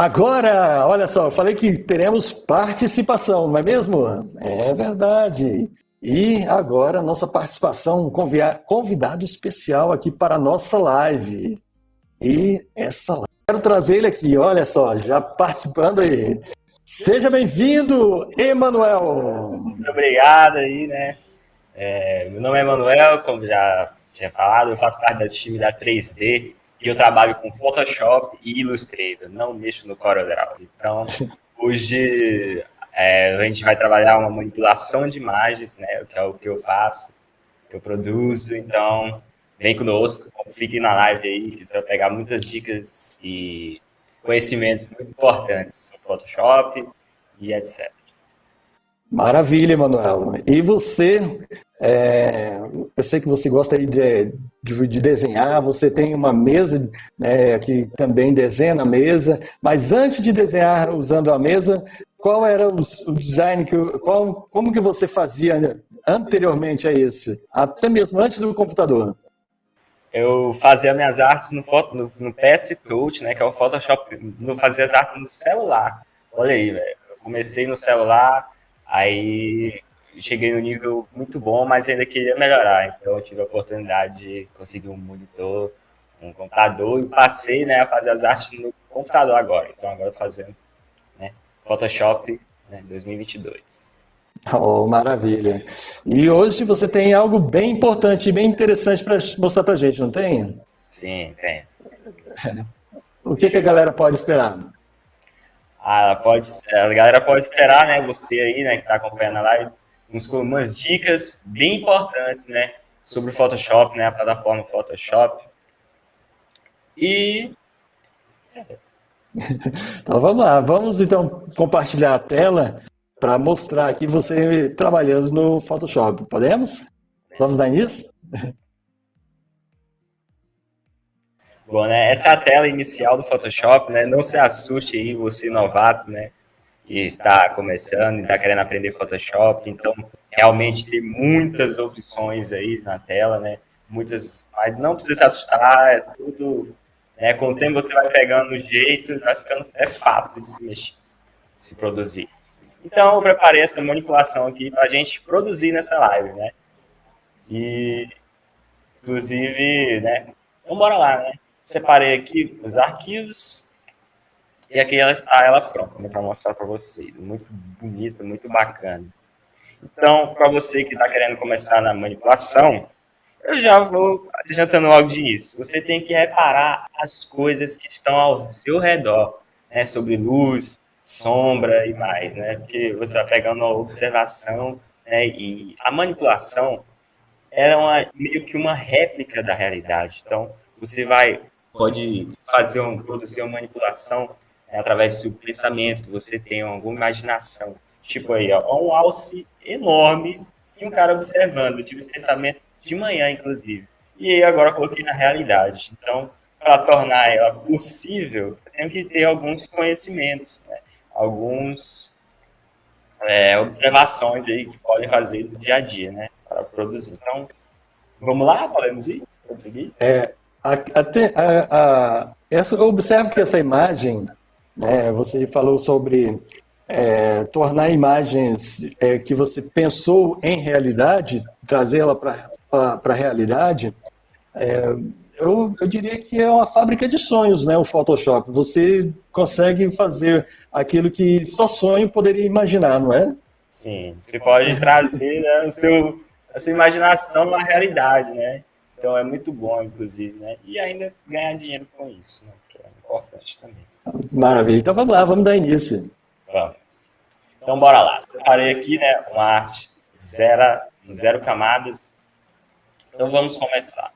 Agora, olha só, eu falei que teremos participação, não é mesmo? É verdade. E agora, nossa participação, um convidado especial aqui para a nossa live. E essa live, quero trazer ele aqui, olha só, já participando aí. Seja bem-vindo, Emanuel. Muito obrigado aí, né? Meu nome é Emanuel, como já tinha falado, eu faço parte do time da 3D e eu trabalho com Photoshop e Illustrator, não mexo no CorelDRAW. Então, hoje a gente vai trabalhar uma manipulação de imagens, né? Que é o que eu faço, que eu produzo. Então, vem conosco, fique na live aí, que você vai pegar muitas dicas e conhecimentos muito importantes sobre Photoshop e etc. Maravilha, Emanuel. E você, eu sei que você gosta aí de desenhar, você tem uma mesa, que também desenha na mesa, mas antes de desenhar usando a mesa, qual era o design, como que você fazia anteriormente a esse? Até mesmo antes do computador? Eu fazia minhas artes no PS Touch, né, que é o Photoshop, não fazia as artes no celular. Olha aí, velho. Eu comecei no celular, aí cheguei no nível muito bom, mas ainda queria melhorar. Então eu tive a oportunidade de conseguir um monitor, um computador e passei, né, a fazer as artes no computador agora. Então agora eu tô fazendo, né, Photoshop, né, 2022. Oh, maravilha. E hoje você tem algo bem importante e bem interessante para mostrar para a gente, não tem? Sim, tem. O que a galera pode esperar? A galera pode esperar, né, você aí, né, que está acompanhando a live, umas dicas bem importantes, né, sobre o Photoshop, né, a plataforma Photoshop. E Então vamos lá, vamos então compartilhar a tela para mostrar aqui você trabalhando no Photoshop. Podemos? Vamos dar início? bom, né, essa é a tela inicial do Photoshop, né? Não se assuste aí, você novato, né, que está começando e está querendo aprender Photoshop. Então, realmente tem muitas opções aí na tela, né? Muitas, mas não precisa se assustar, é tudo, né? Com o tempo você vai pegando o jeito, vai ficando fácil de se mexer, de se produzir. Então, eu preparei essa manipulação aqui para a gente produzir nessa live, né? E, inclusive, né? Então, bora lá, né? Separei aqui os arquivos e aqui ela está ela pronta, né, para mostrar para vocês. Muito bonita, muito bacana. Então, para você que está querendo começar na manipulação, eu já vou adiantando logo de início. Você tem que reparar as coisas que estão ao seu redor, né, sobre luz, sombra e mais, né? Porque você vai pegando a observação, né, e a manipulação era meio que uma réplica da realidade. Então, você pode produzir uma manipulação, né, através do seu pensamento, que você tem alguma imaginação. Tipo aí, ó, um alce enorme e um cara observando. Eu tive esse pensamento de manhã, inclusive. E aí agora eu coloquei na realidade. Então, para tornar ela possível, eu tenho que ter alguns conhecimentos, né? Alguns observações aí que podem fazer do dia a dia, né? Para produzir. Então, vamos lá, podemos ir? Conseguir? Eu observo que essa imagem, né, você falou sobre tornar imagens que você pensou em realidade, trazê-la para a realidade. Eu diria que é uma fábrica de sonhos, né, o Photoshop. Você consegue fazer aquilo que só sonho poderia imaginar, não é? Sim, você pode trazer, né, a sua imaginação na realidade, né? Então é muito bom, inclusive, né? E ainda ganhar dinheiro com isso, né? Que é importante também. Maravilha. Então vamos lá, vamos dar início. Vamos. Então bora lá. Separei aqui, né, uma arte zero camadas. Então vamos começar.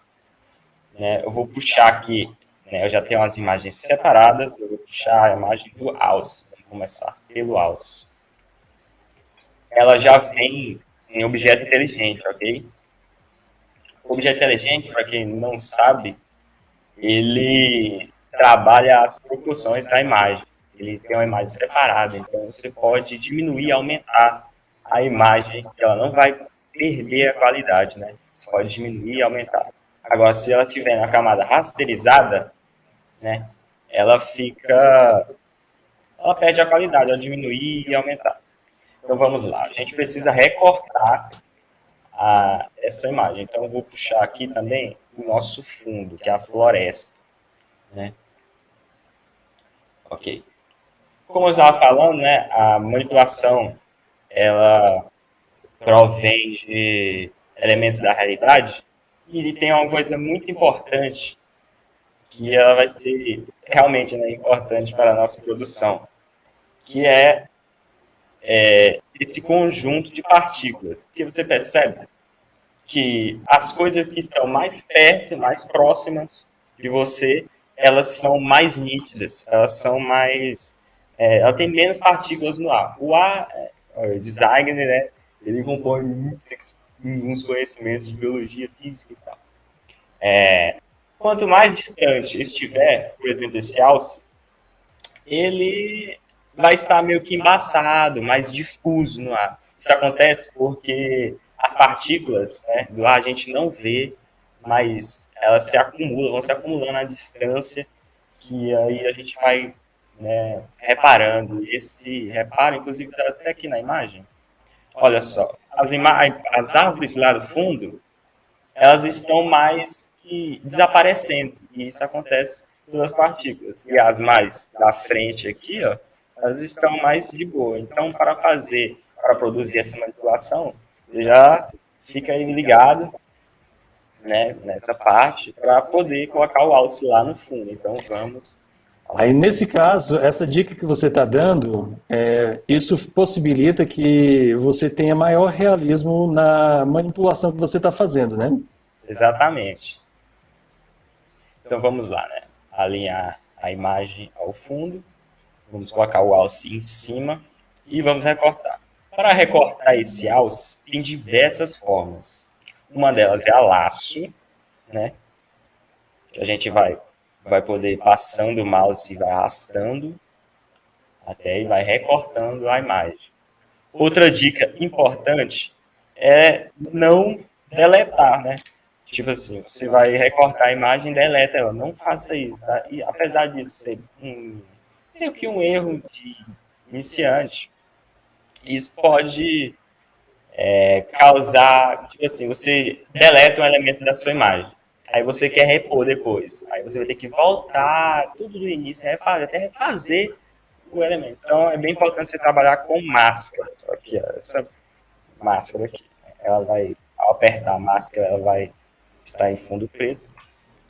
Né? Eu vou puxar aqui, né, eu já tenho as imagens separadas, eu vou puxar a imagem do alce. Vamos começar pelo alce. Ela já vem em objeto inteligente, ok? O objeto inteligente, para quem não sabe, ele trabalha as proporções da imagem. Ele tem uma imagem separada, então você pode diminuir e aumentar a imagem, que ela não vai perder a qualidade, né? Você pode diminuir e aumentar. Agora, se ela estiver na camada rasterizada, né, ela fica ela perde a qualidade, ela diminuir e aumentar. Então vamos lá, a gente precisa recortar essa imagem. Então eu vou puxar aqui também o nosso fundo, que é a floresta, né? Ok. Como eu estava falando, né, a manipulação, ela provém de elementos da realidade e tem uma coisa muito importante que ela vai ser realmente, né, importante para a nossa produção, que é esse conjunto de partículas. Porque você percebe que as coisas que estão mais perto, mais próximas de você, elas são mais nítidas, elas são mais... ela tem menos partículas no ar. O ar, o designer, né, ele compõe uns conhecimentos de biologia, física e tal. Quanto mais distante estiver, por exemplo, esse alce, ele vai estar meio que embaçado, mais difuso no ar. Isso acontece porque as partículas, né, do ar a gente não vê, mas elas se acumulam, vão se acumulando à distância, que aí a gente vai, né, reparando. Esse reparo, inclusive, está até aqui na imagem. Olha só, as árvores lá do fundo, elas estão mais que desaparecendo, e isso acontece pelas partículas. E as mais da frente aqui, ó, elas estão mais de boa. Então, para produzir essa manipulação, você já fica aí ligado, né, nessa parte, para poder colocar o alce lá no fundo. Então, vamos... Aí, nesse caso, essa dica que você está dando, isso possibilita que você tenha maior realismo na manipulação que você está fazendo, né? Exatamente. Então, vamos lá, né? Alinhar a imagem ao fundo. Vamos colocar o alce em cima e vamos recortar. Para recortar esse alce, tem diversas formas. Uma delas é a laço, né? Que a gente vai poder ir passando o mouse e vai arrastando até e vai recortando a imagem. Outra dica importante é não deletar, né? Tipo assim, você vai recortar a imagem e deleta ela. Não faça isso, tá? E apesar de ser meio que um erro de iniciante, isso pode causar, tipo assim, você deleta um elemento da sua imagem. Aí você quer repor depois. Aí você vai ter que voltar tudo do início, refazer, até refazer o elemento. Então é bem importante você trabalhar com máscara. Só que essa máscara aqui, ela vai, ao apertar a máscara, ela vai estar em fundo preto.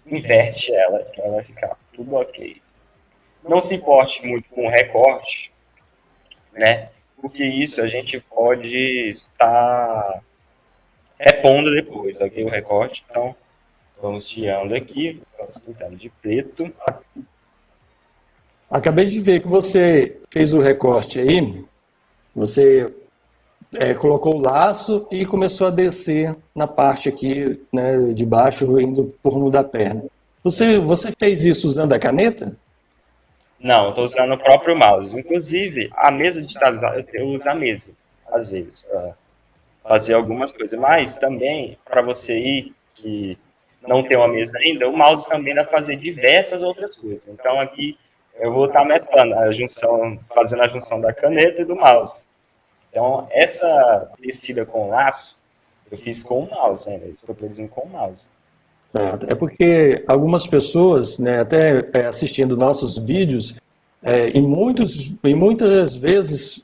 Inverte ela, que ela vai ficar tudo ok. Não se importe muito com o recorte, né? Porque isso a gente pode estar repondo depois, ok? O recorte. Então, vamos tirando aqui, vamos pintando de preto. Acabei de ver que você fez o recorte aí, você colocou o laço e começou a descer na parte aqui, né, de baixo, indo por rumo da perna. Você fez isso usando a caneta? Não, estou usando o próprio mouse. Inclusive, a mesa digitalizada, eu uso a mesa, às vezes, para fazer algumas coisas. Mas também, para você ir, que não tem uma mesa ainda, o mouse também dá para fazer diversas outras coisas. Então, aqui, eu vou estar mesclando a junção, fazendo a junção da caneta e do mouse. Então, essa descida com o laço, eu fiz com o mouse ainda. Estou produzindo com o mouse. Certo. É porque algumas pessoas, né, até assistindo nossos vídeos, em muitas vezes,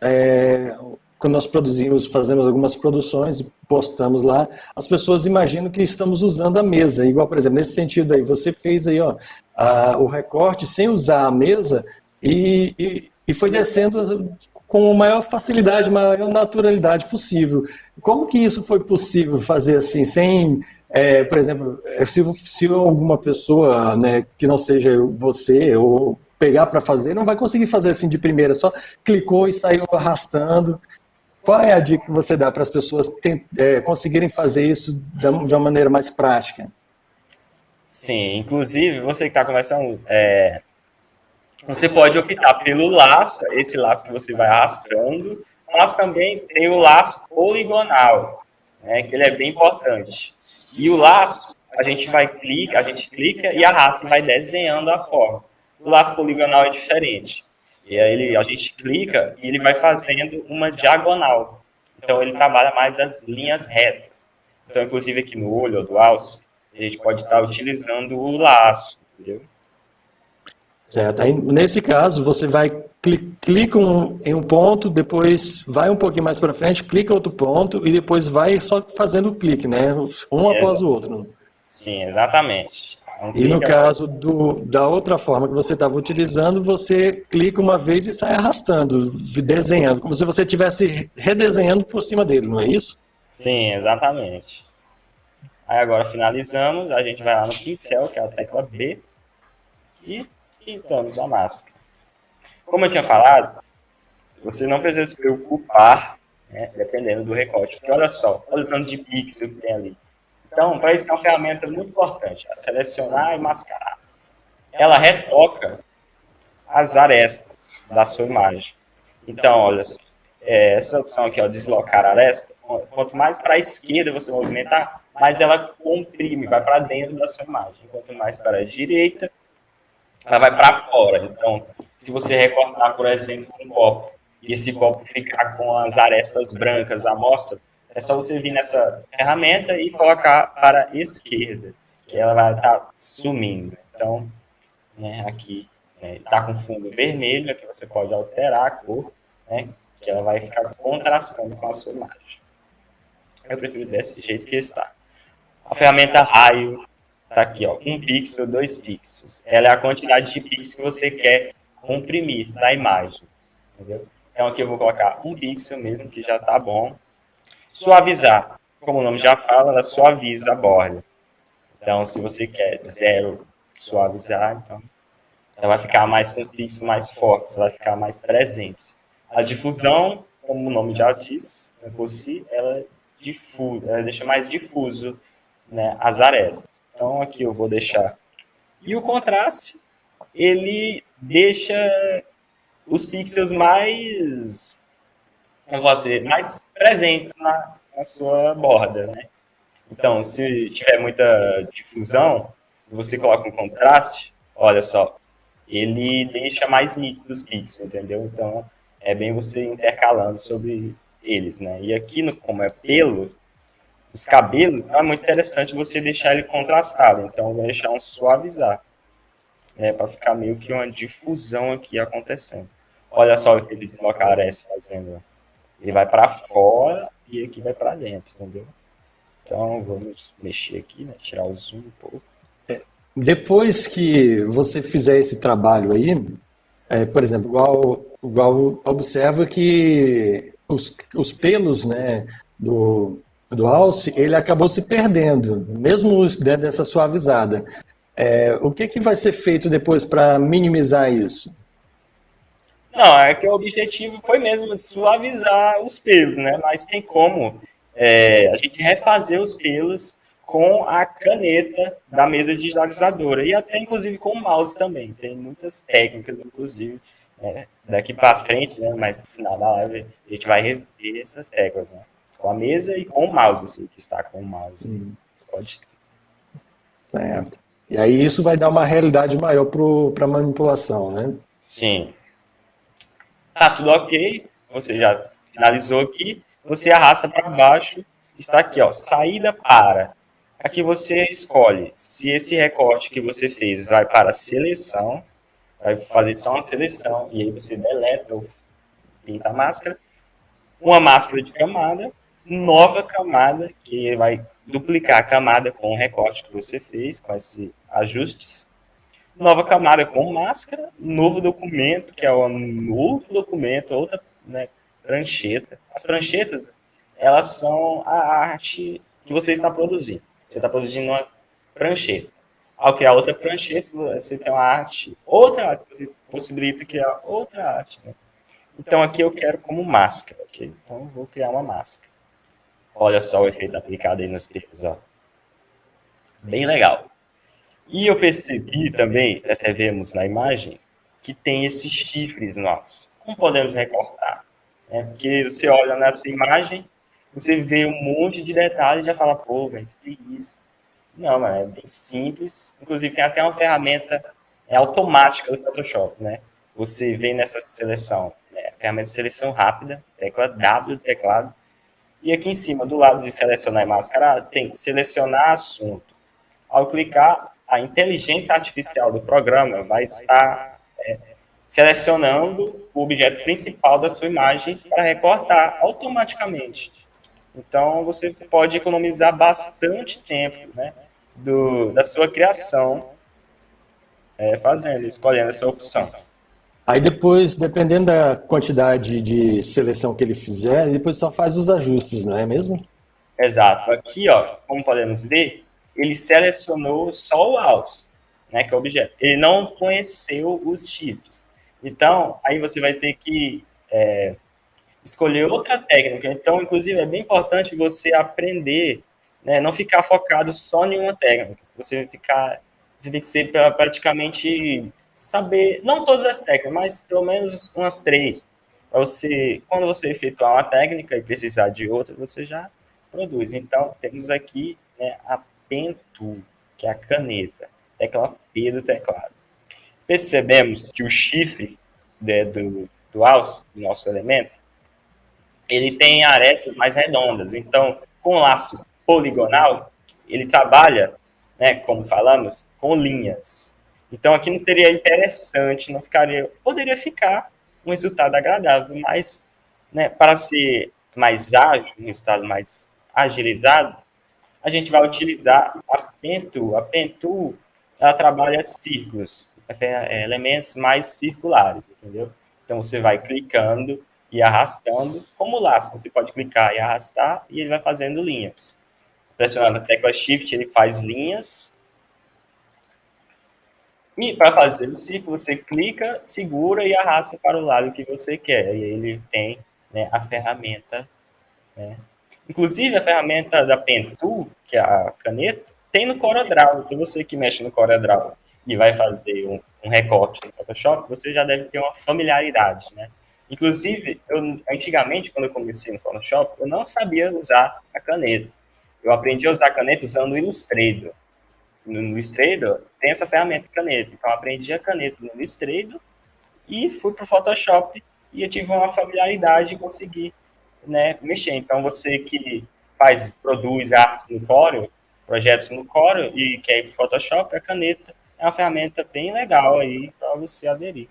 quando nós fazemos algumas produções e postamos lá, as pessoas imaginam que estamos usando a mesa. Igual, por exemplo, nesse sentido aí, você fez aí, ó, o recorte sem usar a mesa e foi descendo com a maior facilidade, maior naturalidade possível. Como que isso foi possível fazer assim, sem... por exemplo, se alguma pessoa, né, que não seja você ou pegar para fazer, não vai conseguir fazer assim de primeira, só clicou e saiu arrastando. Qual é a dica que você dá para as pessoas conseguirem fazer isso de uma maneira mais prática? Sim, inclusive, você que está começando, você pode optar pelo laço, esse laço que você vai arrastando, mas também tem o laço poligonal, né, que ele é bem importante. E o laço, a gente clica e arrasta e vai desenhando a forma. O laço poligonal é diferente. E aí a gente clica e ele vai fazendo uma diagonal. Então ele trabalha mais as linhas retas. Então, inclusive aqui no olho ou do alce, a gente pode estar utilizando o laço, entendeu? Certo. Aí, nesse caso, você vai clica em um ponto, depois vai um pouquinho mais para frente, clica em outro ponto e depois vai só fazendo o clique, né? Um após o outro. Sim, exatamente. Um E no clique caso da outra forma que você estava utilizando, você clica uma vez e sai arrastando, desenhando, como se você estivesse redesenhando por cima dele, não é isso? Sim, exatamente. Aí agora finalizamos, a gente vai lá no pincel, que é a tecla B, e pintamos a máscara. Como eu tinha falado, você não precisa se preocupar, né, dependendo do recorte. Porque olha só, olha o tanto de pixel que tem ali. Então, para isso é uma ferramenta muito importante, a selecionar e mascarar. Ela retoca as arestas da sua imagem. Então, olha só, essa opção aqui, ó, deslocar a aresta, quanto mais para a esquerda você movimentar, mais ela comprime, vai para dentro da sua imagem. Quanto mais para a direita, ela vai para fora. Então, se você recortar, por exemplo, um copo, e esse copo ficar com as arestas brancas à mostra, é só você vir nessa ferramenta e colocar para a esquerda, que ela vai estar sumindo. Então, né, aqui está com fundo vermelho, aqui você pode alterar a cor, né, que ela vai ficar contrastando com a sua imagem. Eu prefiro desse jeito que está. A ferramenta raio está aqui, ó, 1 pixel, 2 pixels. Ela é a quantidade de pixels que você quer comprimir na imagem. Entendeu? Então aqui eu vou colocar 1 pixel mesmo, que já está bom. Suavizar. Como o nome já fala, ela suaviza a borda. Então, se você quer zero suavizar, então ela vai ficar mais com os pixels mais fortes, ela vai ficar mais presente. A difusão, como o nome já diz, por si, ela deixa mais difuso, né, as arestas. Então aqui eu vou deixar. E o contraste, ele deixa os pixels mais, como fazer, mais presentes na sua borda, né? Então, se tiver muita difusão, você coloca um contraste, olha só, ele deixa mais nítido os pixels, entendeu? Então, é bem você intercalando sobre eles, né? E aqui, como é pelo, os cabelos, é muito interessante você deixar ele contrastado. Então, eu vou deixar um suavizar, né? Para ficar meio que uma difusão aqui acontecendo. Olha só o efeito de deslocar esse fazendo. Ele vai para fora e aqui vai para dentro, entendeu? Então, vamos mexer aqui, né? Tirar o zoom um pouco. Depois que você fizer esse trabalho aí, por exemplo, igual observa que os pelos, né, do alce, ele acabou se perdendo, mesmo dentro dessa suavizada. O que vai ser feito depois para minimizar isso? Não, é que o objetivo foi mesmo suavizar os pelos, né? Mas tem como a gente refazer os pelos com a caneta da mesa digitalizadora e até inclusive com o mouse também. Tem muitas técnicas, inclusive, né? Daqui para frente, né? Mas no final da live a gente vai rever essas teclas, né? Com a mesa e com o mouse, você que está com o mouse. Você pode. Certo. E aí isso vai dar uma realidade maior para a manipulação, né? Sim. Tá tudo ok, você já finalizou aqui, você arrasta para baixo, está aqui, ó, saída para. Aqui você escolhe se esse recorte que você fez vai para seleção, vai fazer só uma seleção, e aí você deleta ou pinta a máscara, uma máscara de camada, nova camada, que vai duplicar a camada com o recorte que você fez, com esses ajustes, nova camada com máscara, novo documento, que é um outro documento, outra, né, prancheta. As pranchetas, elas são a arte que você está produzindo. Você está produzindo uma prancheta. Ao criar outra prancheta, você tem uma arte, outra arte, você possibilita criar outra arte. Né? Então aqui eu quero como máscara, ok? Então eu vou criar uma máscara. Olha só o efeito aplicado aí nos pelos, ó. Bem legal. E eu percebi também, percebemos na imagem, que tem esses chifres nossos. Como podemos recortar? Porque você olha nessa imagem, você vê um monte de detalhes e já fala, pô, velho, que isso? Não, mas é bem simples. Inclusive tem até uma ferramenta automática do Photoshop, né? você vem nessa seleção, né, ferramenta de seleção rápida, tecla W do teclado, e aqui em cima, do lado de selecionar e mascarar, tem selecionar assunto. Ao clicar, a inteligência artificial do programa vai estar selecionando o objeto principal da sua imagem para recortar automaticamente. Então, você pode economizar bastante tempo, né, da sua criação, escolhendo essa opção. Aí depois, dependendo da quantidade de seleção que ele fizer, depois só faz os ajustes, não é mesmo? Exato. Aqui, ó, como podemos ver, ele selecionou só o alce, né, que é o objeto. Ele não conheceu os chifres. Então, aí você vai ter que escolher outra técnica. Então, inclusive, é bem importante você aprender, né, não ficar focado só em uma técnica. Você tem que ser praticamente saber, não todas as técnicas, mas pelo menos umas 3. Para você, quando você efetuar uma técnica e precisar de outra, você já produz. Então, temos aqui, né, a Pen Tool, que é a caneta, tecla P do teclado. Percebemos que o chifre, né, do alce, do nosso elemento, ele tem arestas mais redondas. Então, com o laço poligonal, ele trabalha, né, como falamos, com linhas. Então, aqui não seria interessante, não ficaria, poderia ficar um resultado agradável, mas, né, para ser mais ágil, um resultado mais agilizado, a gente vai utilizar a Pentool. A Pentool, ela trabalha círculos, elementos mais circulares, entendeu? Então, você vai clicando e arrastando, como o laço, você pode clicar e arrastar, e ele vai fazendo linhas. Pressionando a tecla Shift, ele faz linhas. E para fazer o círculo, você clica, segura e arrasta para o lado que você quer. E aí ele tem, né, a ferramenta, né? Inclusive, a ferramenta da Pen Tool, que é a caneta, tem no CorelDRAW. Então, você que mexe no CorelDRAW e vai fazer um recorte no Photoshop, você já deve ter uma familiaridade, né? Inclusive, antigamente, quando eu comecei no Photoshop, eu não sabia usar a caneta. Eu aprendi a usar a caneta usando o Illustrator. No Illustrator tem essa ferramenta de caneta. Então, eu aprendi a caneta no Illustrator e fui para o Photoshop e eu tive uma familiaridade e consegui, né, mexer. Então, você que produz artes no Corel, projetos no Corel e quer ir para o Photoshop, a caneta é uma ferramenta bem legal aí para você aderir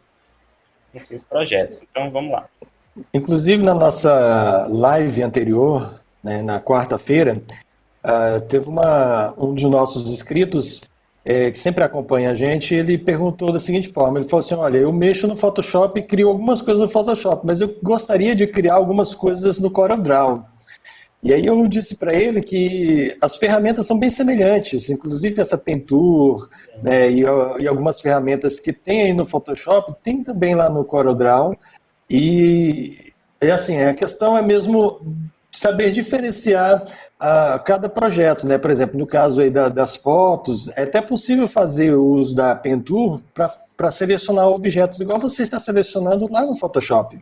nos seus projetos. Então, vamos lá. Inclusive, na nossa live anterior, né, na quarta-feira, teve um dos nossos inscritos que sempre acompanha a gente, ele perguntou da seguinte forma, ele falou assim, olha, eu mexo no Photoshop e crio algumas coisas no Photoshop, mas eu gostaria de criar algumas coisas no CorelDRAW. E aí eu disse para ele que as ferramentas são bem semelhantes, inclusive essa Pentool, né, e algumas ferramentas que tem aí no Photoshop, tem também lá no CorelDRAW, e assim, a questão é mesmo saber diferenciar cada projeto, né? Por exemplo, no caso aí das fotos, é até possível fazer o uso da Pentool para selecionar objetos igual você está selecionando lá no Photoshop.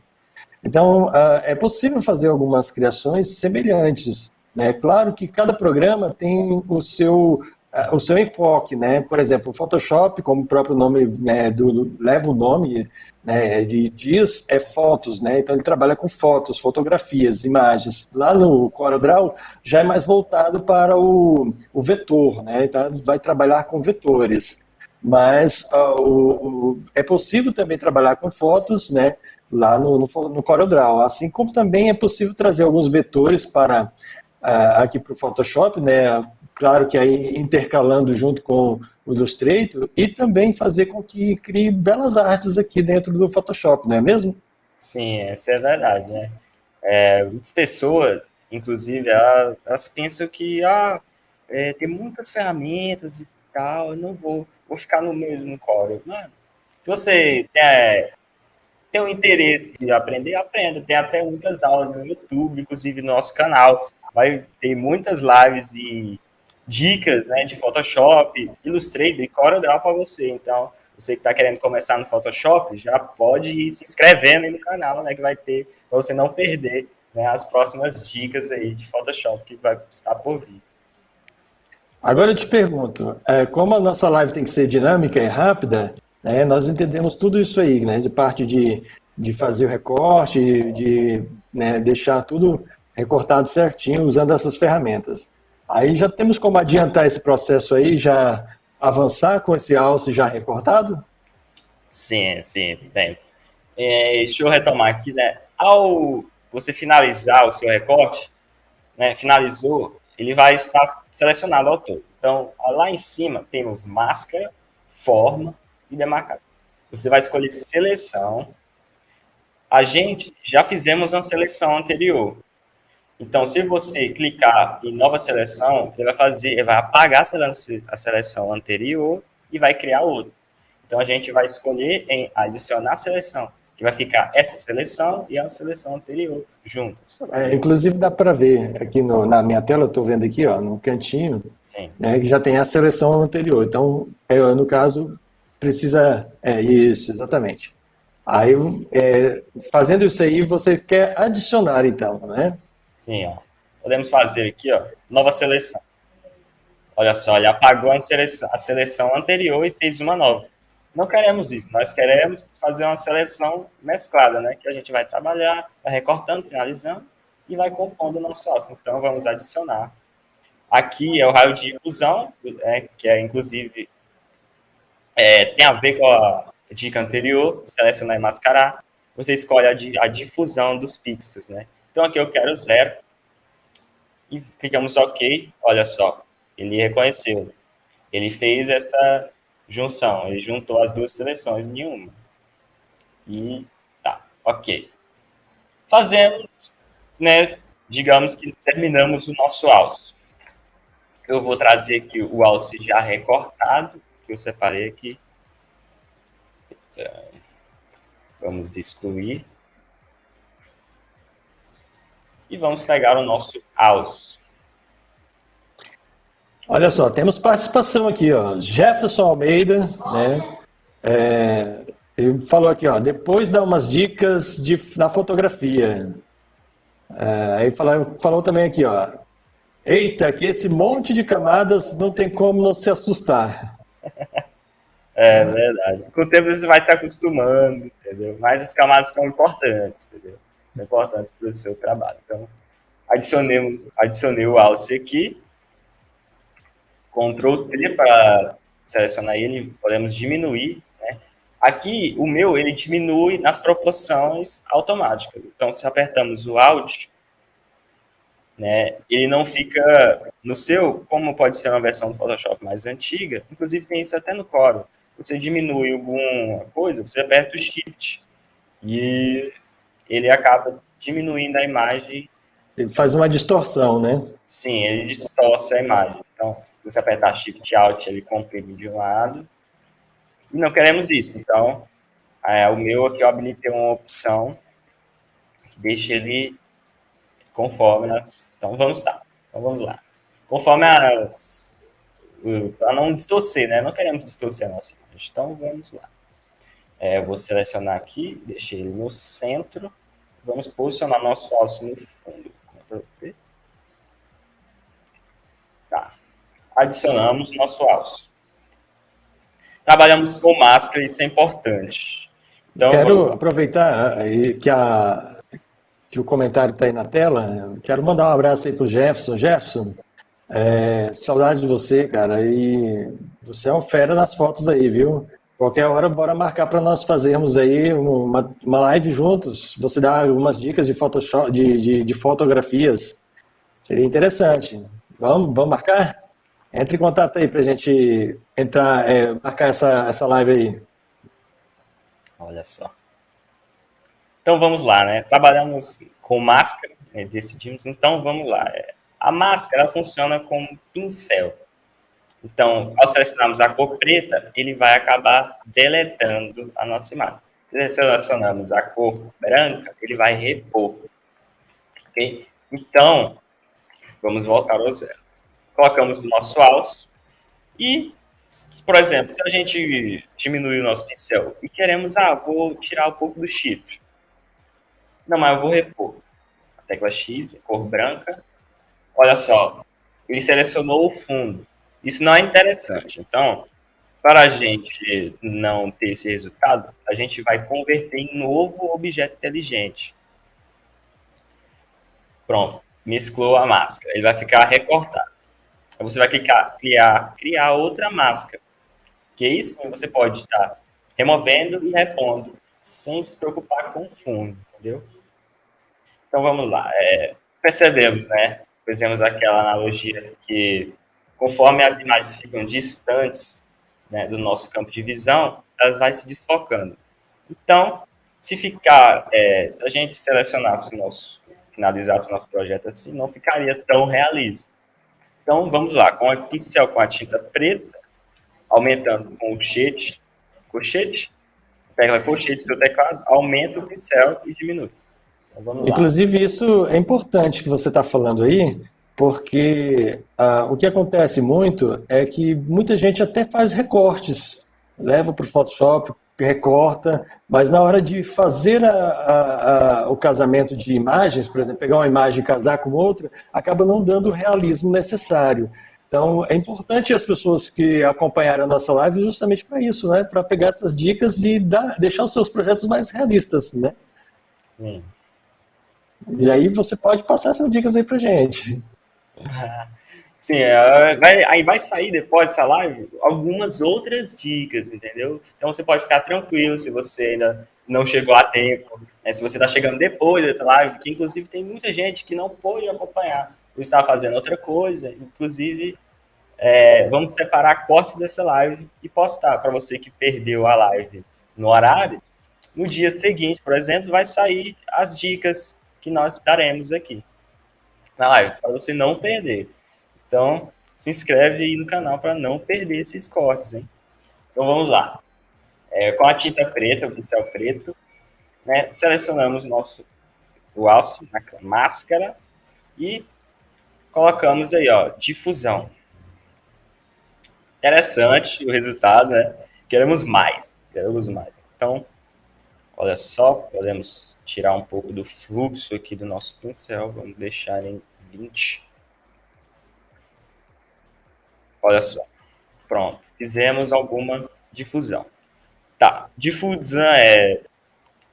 Então, é possível fazer algumas criações semelhantes, né? Claro que cada programa tem o seu enfoque, né? Por exemplo, o Photoshop, como o próprio nome, né, leva o nome, né, diz, é fotos, né? Então ele trabalha com fotos, fotografias, imagens. Lá no CorelDRAW já é mais voltado para o vetor, né? Então vai trabalhar com vetores. Mas é possível também trabalhar com fotos, né? Lá no CorelDRAW, assim como também é possível trazer alguns vetores para aqui para o Photoshop, né? Claro que aí intercalando junto com o Illustrator e também fazer com que crie belas artes aqui dentro do Photoshop, não é mesmo? Sim, essa é a verdade, né? Muitas pessoas, inclusive, elas pensam que tem muitas ferramentas e tal, eu não vou ficar no mesmo Corel. Mano, se você tem um interesse de aprender, aprenda. Tem até muitas aulas no YouTube, inclusive no nosso canal. Vai ter muitas lives e dicas, né, de Photoshop, Illustrator e CorelDRAW para você. Então, você que está querendo começar no Photoshop, já pode ir se inscrevendo aí no canal, né, que vai ter, para você não perder, né, as próximas dicas aí de Photoshop que vai estar por vir. Agora eu te pergunto, como a nossa live tem que ser dinâmica e rápida, né? Nós entendemos tudo isso aí, né? De parte de fazer o recorte, né, deixar tudo recortado certinho usando essas ferramentas. Aí já temos como adiantar esse processo aí, já avançar com esse alce já recortado? Sim, sim, tem. Deixa eu retomar aqui, né? Ao você finalizar o seu recorte, né, finalizou, ele vai estar selecionado ao todo. Então, lá em cima temos máscara, forma e demarcador. Você vai escolher seleção. A gente já fizemos uma seleção anterior. Então, se você clicar em nova seleção, ele vai apagar a seleção anterior e vai criar outra. Então, a gente vai escolher em adicionar seleção, que vai ficar essa seleção e a seleção anterior juntas. Inclusive dá para ver aqui na minha tela, eu estou vendo aqui, ó, no cantinho, Sim. né, que já tem a seleção anterior. Então, no caso, precisa. Isso, exatamente. Aí, fazendo isso aí, você quer adicionar, então, né? Sim, ó. Podemos fazer aqui, ó, nova seleção. Olha só, ele apagou a seleção anterior e fez uma nova. Não queremos isso, nós queremos fazer uma seleção mesclada, né? Que a gente vai trabalhar, vai recortando, finalizando e vai compondo o nosso alce. Então, vamos adicionar. Aqui é o raio de difusão, que é inclusive tem a ver com a dica anterior, selecionar e mascarar. Você escolhe a difusão dos pixels, né? Então aqui eu quero 0 e clicamos OK. Olha só, ele reconheceu. Ele fez essa junção, ele juntou as duas seleções em uma. E tá, OK. Fazemos, né? Digamos que terminamos o nosso alce. Eu vou trazer aqui o alce já recortado, que eu separei aqui. Vamos excluir. E vamos pegar o nosso alce. Olha só, temos participação aqui, ó. Jefferson Almeida, né? Ele falou aqui, ó, depois dá umas dicas na fotografia. Aí falou também aqui, ó. Eita, que esse monte de camadas não tem como não se assustar. É verdade. Com o tempo você vai se acostumando, entendeu? Mas as camadas são importantes, entendeu? São importantes para o seu trabalho. Então, adicionei o alce aqui. Ctrl T para selecionar ele, podemos diminuir, né? Aqui, o meu, ele diminui nas proporções automáticas. Então, se apertamos o Alt, né, ele não fica no seu, como pode ser uma versão do Photoshop mais antiga, inclusive tem isso até no Corel. Você diminui alguma coisa, você aperta o Shift e ele acaba diminuindo a imagem. Ele faz uma distorção, né? Sim, ele distorce a imagem. Então, se você apertar Shift Alt, ele comprime de um lado. E não queremos isso. Então, o meu aqui eu habilitei uma opção que deixa ele conforme as... Então, vamos lá. Conforme as... Para não distorcer, né? Não queremos distorcer a nossa imagem. Então, vamos lá. Eu vou selecionar aqui, deixei ele no centro. Vamos posicionar nosso alce no fundo. Tá. Adicionamos nosso alce. Trabalhamos com máscara, isso é importante. Então, Quero aproveitar que o comentário está aí na tela. Quero mandar um abraço aí para o Jefferson. Jefferson, saudade de você, cara. E você é um fera nas fotos aí, viu? Qualquer hora, bora marcar para nós fazermos aí uma live juntos. Você dá algumas dicas de Photoshop, de fotografias. Seria interessante. Vamos marcar? Entre em contato aí para a gente marcar essa live aí. olha só. Então vamos lá, né? Trabalhamos com máscara, né? Decidimos, então vamos lá. A máscara ela funciona como pincel. Então, ao selecionarmos a cor preta, ele vai acabar deletando a nossa imagem. Se selecionarmos a cor branca, ele vai repor. Ok? Então, vamos voltar ao zero. Colocamos o nosso alce e, por exemplo, se a gente diminuir o nosso pincel e queremos, vou tirar um pouco do chifre. Não, mas eu vou repor. A tecla X, cor branca. Olha só, ele selecionou o fundo. Isso não é interessante. Então, Para a gente não ter esse resultado, a gente vai converter em novo objeto inteligente. Pronto, mesclou a máscara. Ele vai ficar recortado. Aí você vai criar outra máscara. Que aí sim você pode estar removendo e repondo, sem se preocupar com o fundo, entendeu? Então vamos lá. Percebemos, né? Fizemos aquela analogia que conforme as imagens ficam distantes, né, do nosso campo de visão, elas vão se desfocando. Então, se a gente finalizasse o nosso projeto assim, não ficaria tão realista. Então, vamos lá, com o pincel com a tinta preta, aumentando com o colchete, pega o colchete do seu teclado, aumenta o pincel e diminui. Então, vamos lá. Inclusive, isso é importante que você está falando aí, porque o que acontece muito é que muita gente até faz recortes, leva para o Photoshop, recorta, mas na hora de fazer o casamento de imagens, por exemplo, pegar uma imagem e casar com outra, acaba não dando o realismo necessário. Então, é importante as pessoas que acompanharam a nossa live justamente para isso, né? Para pegar essas dicas e deixar os seus projetos mais realistas, né? Sim. E aí você pode passar essas dicas aí pra gente. Sim, aí vai sair depois dessa live algumas outras dicas, entendeu? Então você pode ficar tranquilo se você ainda não chegou a tempo, né? Se você está chegando depois dessa live, que inclusive tem muita gente que não pôde acompanhar, ou está fazendo outra coisa, inclusive vamos separar cortes dessa live e postar para você que perdeu a live no horário. No dia seguinte, por exemplo, vai sair as dicas que nós daremos aqui na live, para você não perder. Então, se inscreve aí no canal para não perder esses cortes, hein? Então, vamos lá. Com a tinta preta, o pincel preto, né, selecionamos o alce na máscara e colocamos aí, ó, difusão. Interessante o resultado, né? Queremos mais, queremos mais. Então, olha só, podemos tirar um pouco do fluxo aqui do nosso pincel, vamos deixar em 20. Olha só, pronto, fizemos alguma difusão. Tá, difusão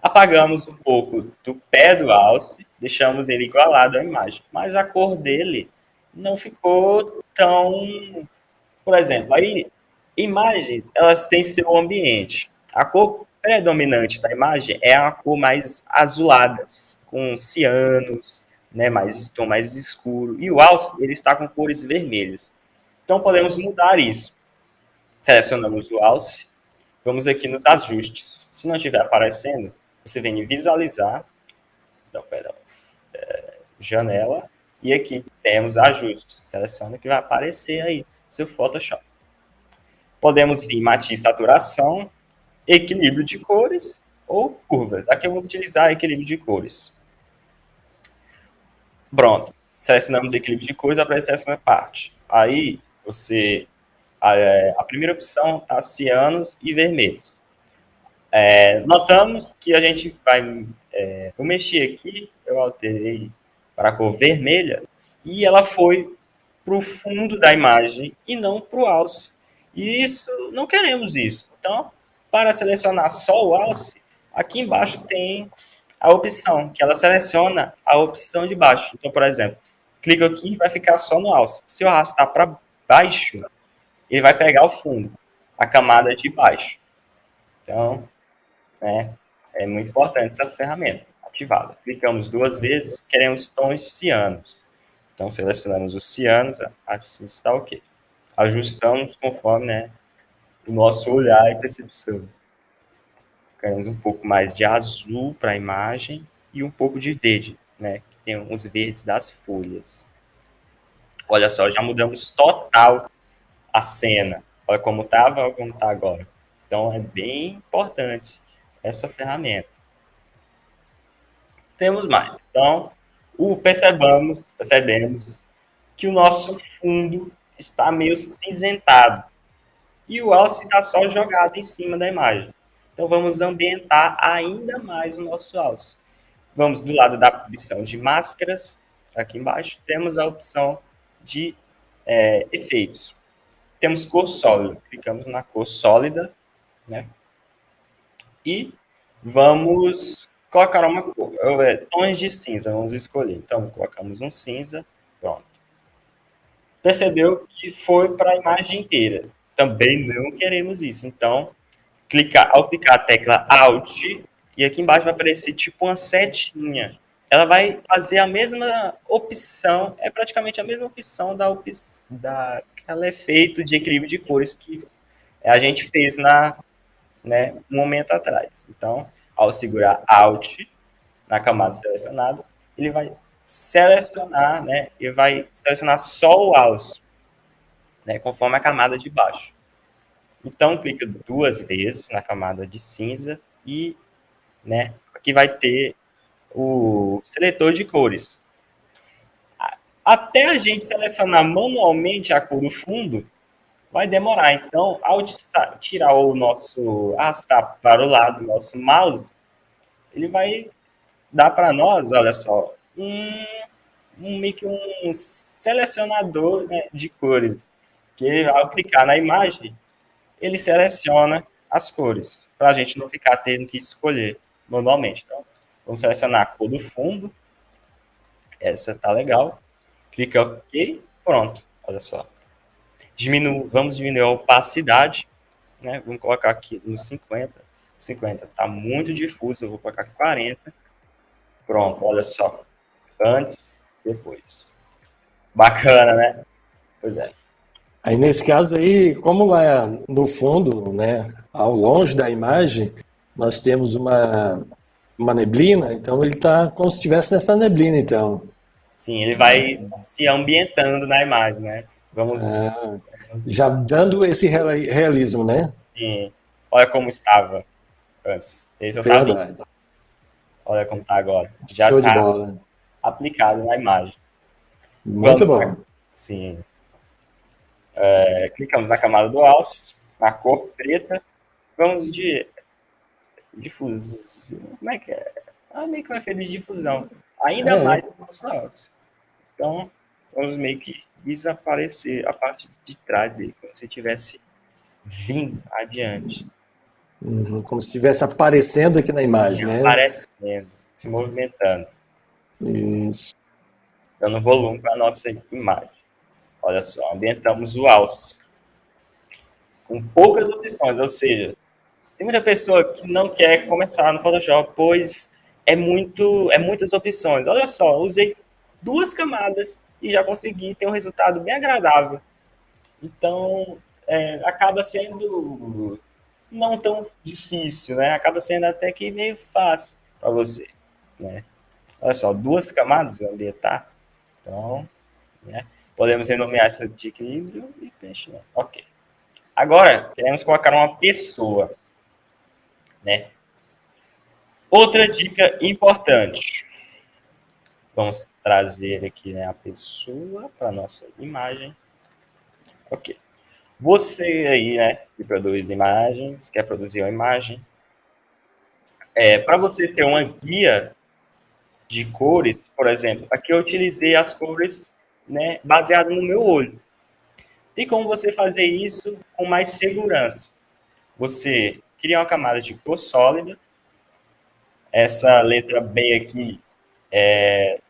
apagamos um pouco do pé do alce, deixamos ele igualado à imagem, mas a cor dele não ficou tão... Por exemplo, aí, imagens, elas têm seu ambiente. A cor predominante da imagem é a cor mais azuladas, com cianos, né, tom mais escuro. E o alce, ele está com cores vermelhas. Então, podemos mudar isso. Selecionamos o alce, vamos aqui nos ajustes. Se não estiver aparecendo, você vem em visualizar, janela, e aqui temos ajustes. Seleciona que vai aparecer aí no seu Photoshop. Podemos vir matiz, saturação, equilíbrio de cores ou curva. Aqui eu vou utilizar equilíbrio de cores. Pronto. Selecionamos equilíbrio de cores, aparece essa parte. Aí, a primeira opção está cianos e vermelhos. Notamos que a gente vai... eu mexi aqui, eu alterei para a cor vermelha, e ela foi para o fundo da imagem e não para o alce. E isso, não queremos isso. Então, para selecionar só o alce, aqui embaixo tem a opção, que ela seleciona a opção de baixo. Então, por exemplo, clico aqui e vai ficar só no alce. Se eu arrastar para baixo, ele vai pegar o fundo, a camada de baixo. Então, né, é muito importante essa ferramenta ativada. Clicamos 2 vezes, queremos tons cianos. Então, selecionamos os cianos, assim está ok. Ajustamos conforme, né, o nosso olhar e percepção. Queremos um pouco mais de azul para a imagem e um pouco de verde, né, que tem os verdes das folhas. Olha só, já mudamos total a cena. Olha como estava, olha como está agora. Então, é bem importante essa ferramenta. Temos mais. Então, percebemos que o nosso fundo está meio cinzentado e o alce está só jogado em cima da imagem. Então, vamos ambientar ainda mais o nosso alce. Vamos do lado da opção de máscaras, aqui embaixo, temos a opção de efeitos. temos cor sólida. Clicamos na cor sólida, né? E vamos colocar uma cor. Tons de cinza, vamos escolher. Então, colocamos um cinza, pronto. Percebeu que foi para a imagem inteira. Também não queremos isso. Então, ao clicar a tecla Alt, e aqui embaixo vai aparecer tipo uma setinha. Ela vai fazer a mesma opção, é praticamente a mesma opção daquele efeito de equilíbrio de cores que a gente fez um momento atrás. Então, ao segurar Alt na camada selecionada, ele vai selecionar, né, e vai selecionar só o alce, né, conforme a camada de baixo. Então, clica 2 vezes na camada de cinza e, né, aqui vai ter o seletor de cores. Até a gente selecionar manualmente a cor do fundo, vai demorar. Então, ao tirar o nosso, arrastar para o lado do nosso mouse, ele vai dar para nós, olha só, meio que um selecionador, né, de cores, que ao clicar na imagem, ele seleciona as cores, para a gente não ficar tendo que escolher manualmente. Então, vamos selecionar a cor do fundo. Essa tá legal. Clica OK, pronto. Olha só. Vamos diminuir a opacidade, né? Vamos colocar aqui no 50. 50 tá muito difuso, eu vou colocar 40. Pronto, olha só. Antes, depois. Bacana, né? Pois é. Aí nesse caso aí, como lá no fundo, né, ao longe da imagem, nós temos uma neblina, então ele está como se estivesse nessa neblina, então. Sim, ele vai se ambientando na imagem, né? Vamos. Já dando esse realismo, né? Sim. Olha como estava antes. Esse eu estava Verdade. listo. Olha como está agora. Já Show de está bola. aplicado na imagem. Muito bom. Sim. Clicamos na camada do alce, na cor preta. Vamos de difusão. Como é que é? Meio que um efeito de difusão. Ainda mais no nosso alce. Então, vamos meio que desaparecer a parte de trás dele, como se tivesse vindo adiante. Como se estivesse aparecendo aqui na imagem, né? Aparecendo, se movimentando. Isso. Dando volume para a nossa imagem. Olha só, ambientamos o alce. Com poucas opções, ou seja, tem muita pessoa que não quer começar no Photoshop, pois é muitas opções. Olha só, usei 2 camadas e já consegui ter um resultado bem agradável. Então, acaba sendo não tão difícil, né? Acaba sendo até que meio fácil para você, né? Olha só, 2 camadas ambientar. Então, né? Podemos renomear essa de equilíbrio e preencher. Ok. Agora, queremos colocar uma pessoa, né? Outra dica importante. Vamos trazer aqui, né, a pessoa para nossa imagem. Ok. Você aí, né, que produz imagens, quer produzir uma imagem. Para você ter uma guia de cores, por exemplo, aqui eu utilizei as cores, né, baseado no meu olho. Tem como você fazer isso com mais segurança. Você cria uma camada de cor sólida. Essa letra B aqui é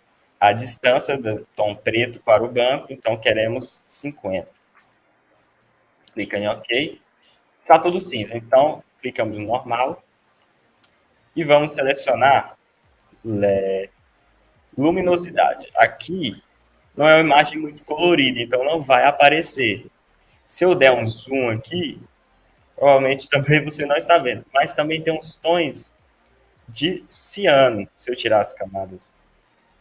a distância do tom preto para o branco, então queremos 50. Clica em OK. Está tudo cinza, então clicamos no normal e vamos selecionar luminosidade. Aqui não é uma imagem muito colorida, então não vai aparecer. Se eu der um zoom aqui, provavelmente também você não está vendo, mas também tem uns tons de ciano, se eu tirar as camadas.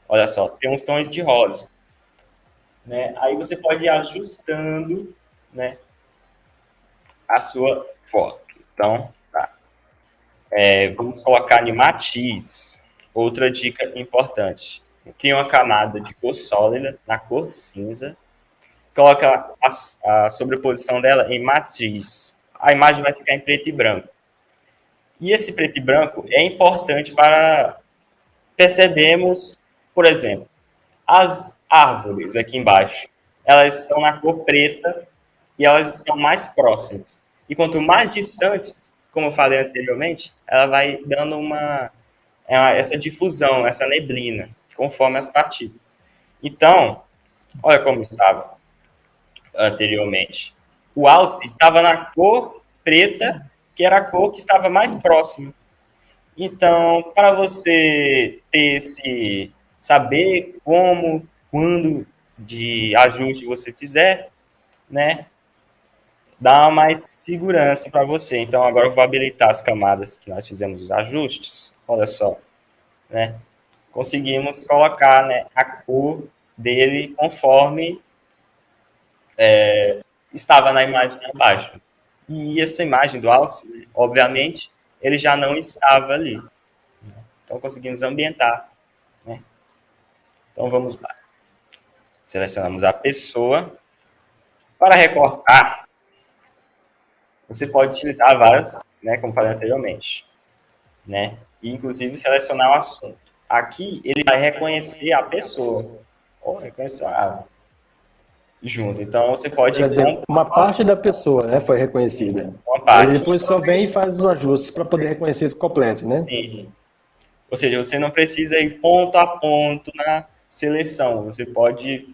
Olha só, tem uns tons de rosa. Né? Aí você pode ir ajustando, né, a sua foto. Então, tá. Vamos colocar em matiz. Outra dica importante. Cria uma camada de cor sólida na cor cinza. Coloca a sobreposição dela em matiz. A imagem vai ficar em preto e branco. E esse preto e branco é importante para percebermos, por exemplo, as árvores aqui embaixo. Elas estão na cor preta e elas estão mais próximas. E quanto mais distantes, como eu falei anteriormente, ela vai dando essa difusão, essa neblina, conforme as partículas. Então, olha como estava anteriormente. O alce estava na cor preta, que era a cor que estava mais próxima. Então, para você ter saber como, quando de ajuste você fizer, né, dá mais segurança para você. Então, agora eu vou habilitar as camadas que nós fizemos os ajustes. Olha só, né? Conseguimos colocar, né, a cor dele conforme estava na imagem abaixo. E essa imagem do alce, obviamente, ele já não estava ali. Então, conseguimos ambientar, né? Então, vamos lá. Selecionamos a pessoa. Para recortar, você pode utilizar várias, né, como falei anteriormente, né? E, inclusive, selecionar o assunto. Aqui, ele vai reconhecer a pessoa. Ou reconhecer junto. Então, você pode... Por exemplo, uma parte da pessoa, né, foi reconhecida. Uma Aí parte. depois só vem e faz os ajustes para poder reconhecer o completo, né? Sim. Ou seja, você não precisa ir ponto a ponto na seleção. Você pode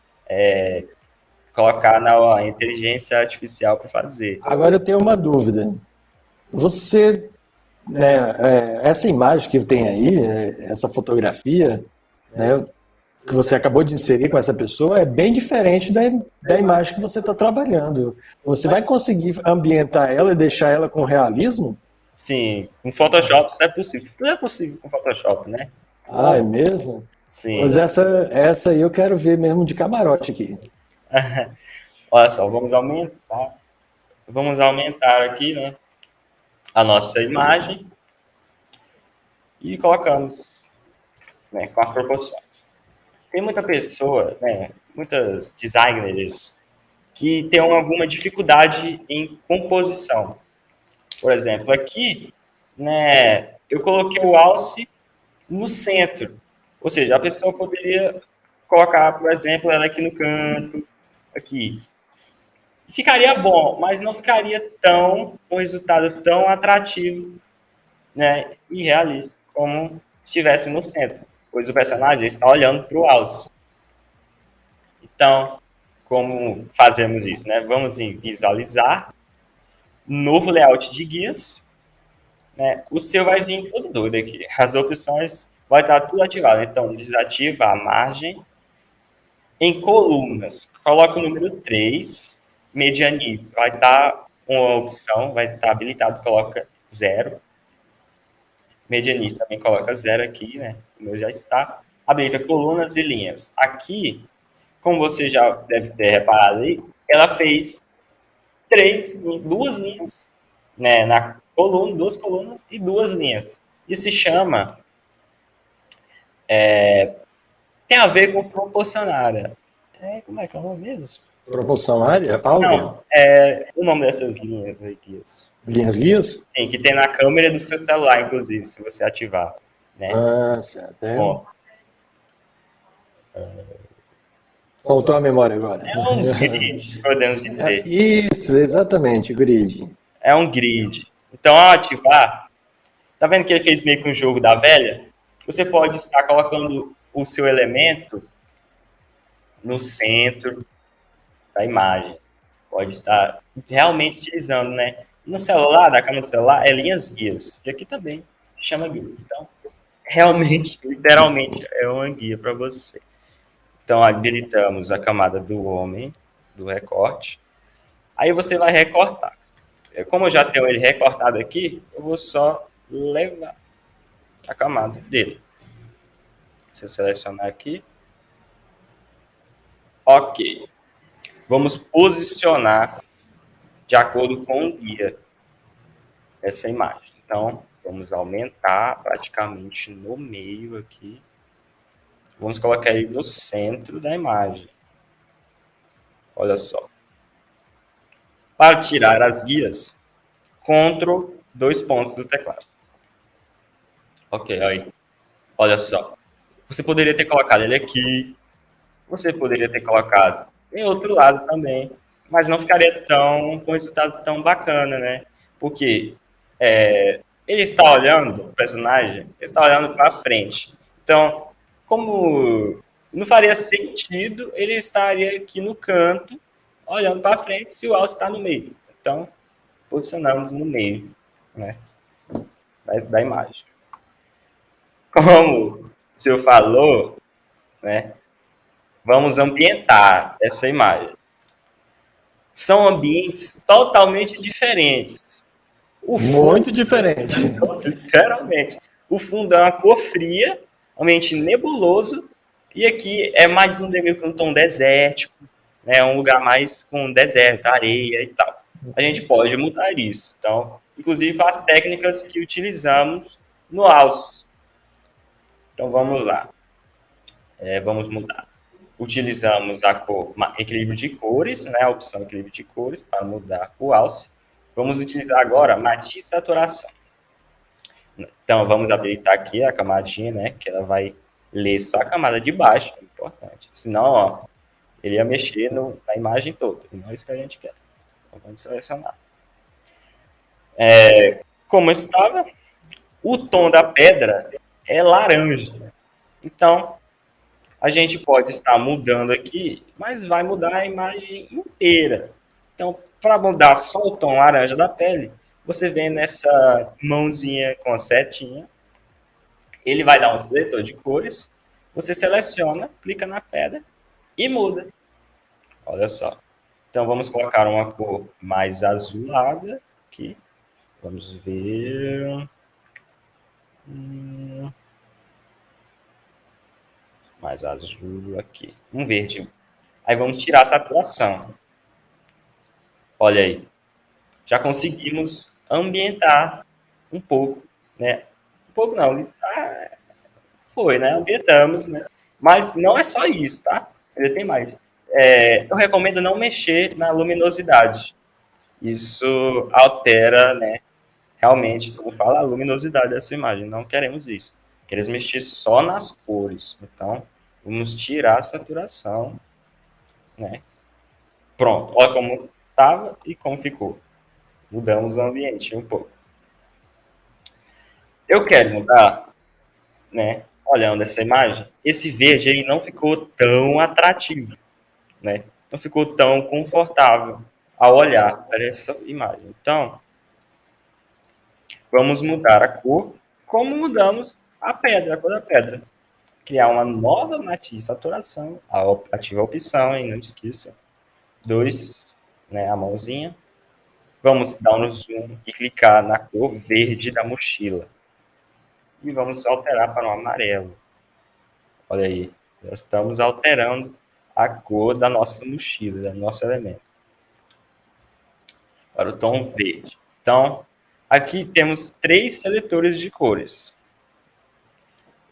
colocar na inteligência artificial para fazer. Agora eu tenho uma dúvida. Você, né, essa imagem que tem aí, essa fotografia, né, que você acabou de inserir com essa pessoa, é bem diferente da imagem que você está trabalhando. Você vai conseguir ambientar ela e deixar ela com realismo? Sim, com Photoshop isso é possível. Tudo é possível com Photoshop, né? Ah, é mesmo? Sim. Pois essa aí eu quero ver mesmo de camarote aqui. Olha só, vamos aumentar. Vamos aumentar aqui, né, a nossa imagem e colocamos, né, com as proporções. Tem muita pessoa, né, muitas designers que tem alguma dificuldade em composição. Por exemplo, aqui, né, eu coloquei o alce no centro. Ou seja, a pessoa poderia colocar, por exemplo, ela aqui no canto, aqui. E ficaria bom, mas não ficaria um resultado tão atrativo, né, e realista como se estivesse no centro, pois o personagem está olhando para o alce. Então, como fazemos isso, né? Vamos em visualizar, novo layout de guias, né? O seu vai vir todo doido aqui. As opções vai estar tudo ativado. Então, desativa a margem. Em colunas, coloca o número 3, medianize. Vai estar uma opção, vai estar habilitado, coloca 0. Medianize também coloca 0 aqui, né? O meu já está. Habilita colunas e linhas. Aqui, como você já deve ter reparado aí, ela fez duas linhas, né, na coluna, duas colunas e duas linhas. Isso se chama, tem a ver com proporcionária. Como é que é o nome mesmo? Proporção área? Áurea? Não, o nome dessas linhas aqui. Linhas guias? Sim, que tem na câmera do seu celular, inclusive, se você ativar, né? Ah, certo. Pontos. Faltou a memória agora. É um grid, podemos dizer. Isso, exatamente, grid. É um grid. Então, ao ativar, tá vendo que ele fez meio que um jogo da velha? Você pode estar colocando o seu elemento no centro da imagem. Pode estar realmente utilizando, né? No celular, na câmera do celular, é linhas guias. E aqui também chama guias. Então, realmente, literalmente, é uma guia para você. Então, habilitamos a camada do homem, do recorte. Aí você vai recortar. Como eu já tenho ele recortado aqui, eu vou só levar a camada dele. Se eu selecionar aqui. Ok. Vamos posicionar de acordo com o guia essa imagem. Então, vamos aumentar praticamente no meio aqui. Vamos colocar ele no centro da imagem. Olha só. Para tirar as guias, Ctrl, 2 pontos do teclado. Ok, aí. Olha só. Você poderia ter colocado ele aqui. Você poderia ter colocado em outro lado também, mas não ficaria com resultado tão bacana, né? Porque ele está olhando, o personagem, ele está olhando para frente. Então, como não faria sentido, ele estaria aqui no canto, olhando para frente, se o alce está no meio. Então, posicionamos no meio, né, da imagem. Como o senhor falou, né, vamos ambientar essa imagem. São ambientes totalmente diferentes. O fundo, Muito diferente. literalmente, o fundo é uma cor fria, ambiente nebuloso, e aqui é mais meio que um tom desértico, né, um lugar mais com deserto, areia e tal. A gente pode mudar isso. Então, inclusive com as técnicas que utilizamos no alce. Então, vamos lá. Vamos mudar. Utilizamos a cor equilíbrio de cores, né, a opção equilíbrio de cores para mudar o alce. Vamos utilizar agora matiz e saturação. Então, vamos habilitar aqui a camadinha, né, que ela vai ler só a camada de baixo, é importante. Senão, ó, ele ia mexer na imagem toda, e não é isso que a gente quer. Então, vamos selecionar. Como estava, o tom da pedra é laranja. Então, a gente pode estar mudando aqui, mas vai mudar a imagem inteira. Então, para mudar só o tom laranja da pele, você vem nessa mãozinha com a setinha, ele vai dar um seletor de cores, você seleciona, clica na pedra e muda. Olha só. Então, vamos colocar uma cor mais azulada aqui. Vamos ver. Mais azul aqui. Um verde. Aí vamos tirar a saturação. Olha aí. Já conseguimos ambientar um pouco, né? Um pouco não. Foi, né? Ambientamos, né? Mas não é só isso, tá? Ainda tem mais. Eu recomendo não mexer na luminosidade. Isso altera, né? Realmente, como fala, a luminosidade dessa imagem. Não queremos isso. Queremos mexer só nas cores. Então, vamos tirar a saturação, né? Pronto. Olha como estava e como ficou. Mudamos o ambiente um pouco. Eu quero mudar, né? Olhando essa imagem, esse verde aí não ficou tão atrativo, né? Não ficou tão confortável ao olhar para essa imagem. Então, vamos mudar a cor, como mudamos a pedra, a cor da pedra. Criar uma nova matiz saturação, ativa a opção, e não esqueça. 2, né, a mãozinha. Vamos dar um zoom e clicar na cor verde da mochila. E vamos alterar para o amarelo. Olha aí, já estamos alterando a cor da nossa mochila, do nosso elemento. Para o tom verde. Então, aqui temos 3 seletores de cores.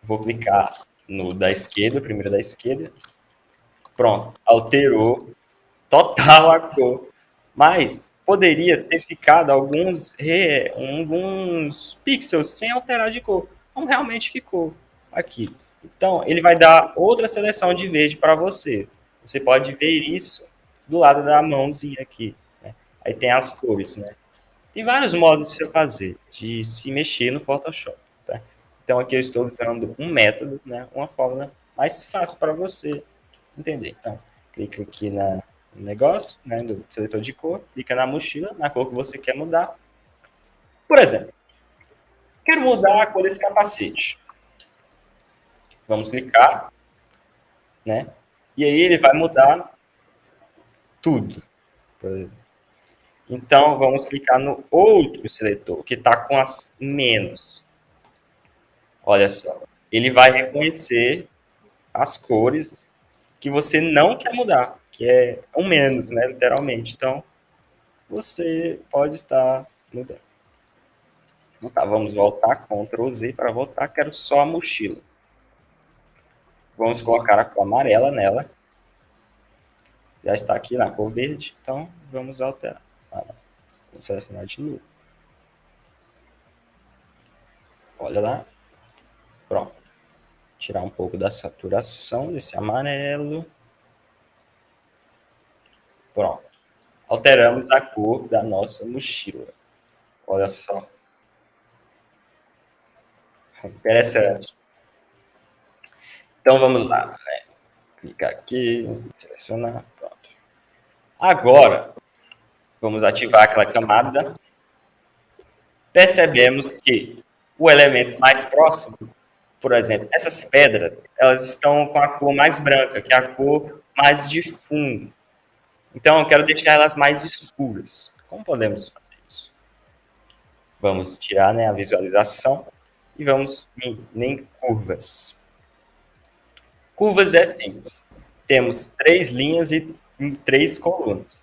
Vou clicar no da esquerda, o primeiro da esquerda. Pronto, alterou total a cor. Mas poderia ter ficado alguns pixels sem alterar de cor, como realmente ficou aqui. Então, ele vai dar outra seleção de verde para você. Você pode ver isso do lado da mãozinha aqui, né? Aí tem as cores, né? Tem vários modos de você fazer, de se mexer no Photoshop, tá? Então, aqui eu estou usando um método, né? Uma fórmula mais fácil para você entender. Então, clica aqui no negócio, né? Do seletor de cor, clica na mochila, na cor que você quer mudar. Por exemplo, quero mudar a cor desse capacete. Vamos clicar, né? E aí ele vai mudar tudo. Então, vamos clicar no outro seletor, que está com as menos. Olha só. Ele vai reconhecer as cores que você não quer mudar, que é um menos, né? Literalmente. Então, você pode estar mudando. Então, tá, vamos voltar, Ctrl Z para voltar, quero só a mochila. Vamos colocar a cor amarela nela. Já está aqui na cor verde, então vamos alterar. Vou selecionar de novo. Olha lá. Pronto. Tirar um pouco da saturação desse amarelo. Pronto. alteramos a cor da nossa mochila. Olha só. Interessante. Então, vamos lá. Clicar aqui, selecionar, pronto. Agora, vamos ativar aquela camada. Percebemos que o elemento mais próximo, por exemplo, essas pedras, elas estão com a cor mais branca, que é a cor mais de fundo. Então, eu quero deixar elas mais escuras. Como podemos fazer isso? Vamos tirar, né, a visualização e vamos em curvas. Curvas é simples. Temos 3 linhas e 3 colunas.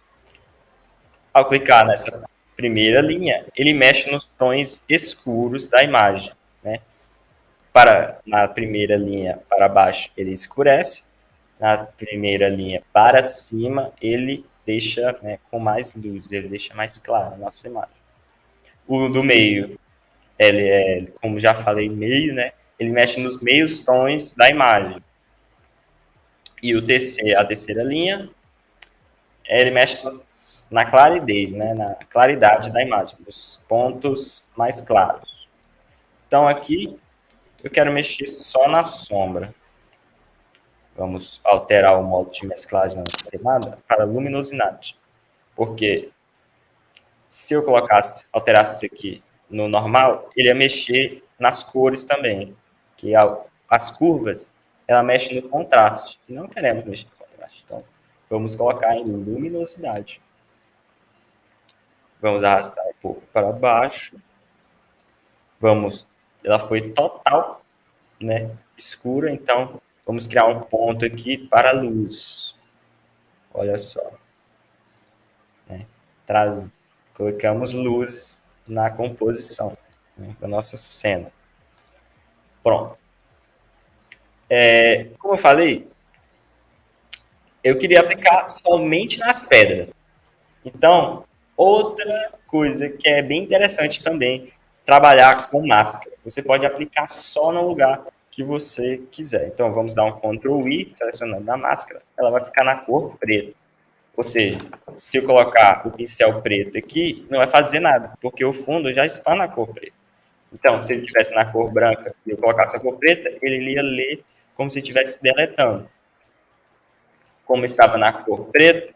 Ao clicar nessa primeira linha, ele mexe nos tons escuros da imagem, né? Na primeira linha para baixo, ele escurece. Na primeira linha para cima, ele deixa, né, com mais luz, ele deixa mais clara a nossa imagem. O do meio, ele é, como já falei, meio, né? Ele mexe nos meios tons da imagem. E a terceira linha, ele mexe na claridez, né? Na claridade da imagem, nos pontos mais claros. Então, aqui, eu quero mexer só na sombra. Vamos alterar o modo de mesclagem nessa camada para luminosidade. Porque se eu alterasse isso aqui no normal, ele ia mexer nas cores também. Que as curvas, ela mexe no contraste. E não queremos mexer no contraste. Então, vamos colocar em luminosidade. Vamos arrastar um pouco para baixo. Ela foi total, né, escura, então vamos criar um ponto aqui para a luz. Olha só. Né? Colocamos luz na composição, né, da nossa cena. Pronto. Como eu falei, eu queria aplicar somente nas pedras. Então, outra coisa que é bem interessante também, trabalhar com máscara. Você pode aplicar só no lugar que você quiser. Então, vamos dar um Ctrl I, selecionando a máscara, ela vai ficar na cor preta. Ou seja, se eu colocar o pincel preto aqui, não vai fazer nada, porque o fundo já está na cor preta. Então, se ele estivesse na cor branca e eu colocasse a cor preta, ele ia ler como se estivesse deletando. Como estava na cor preta,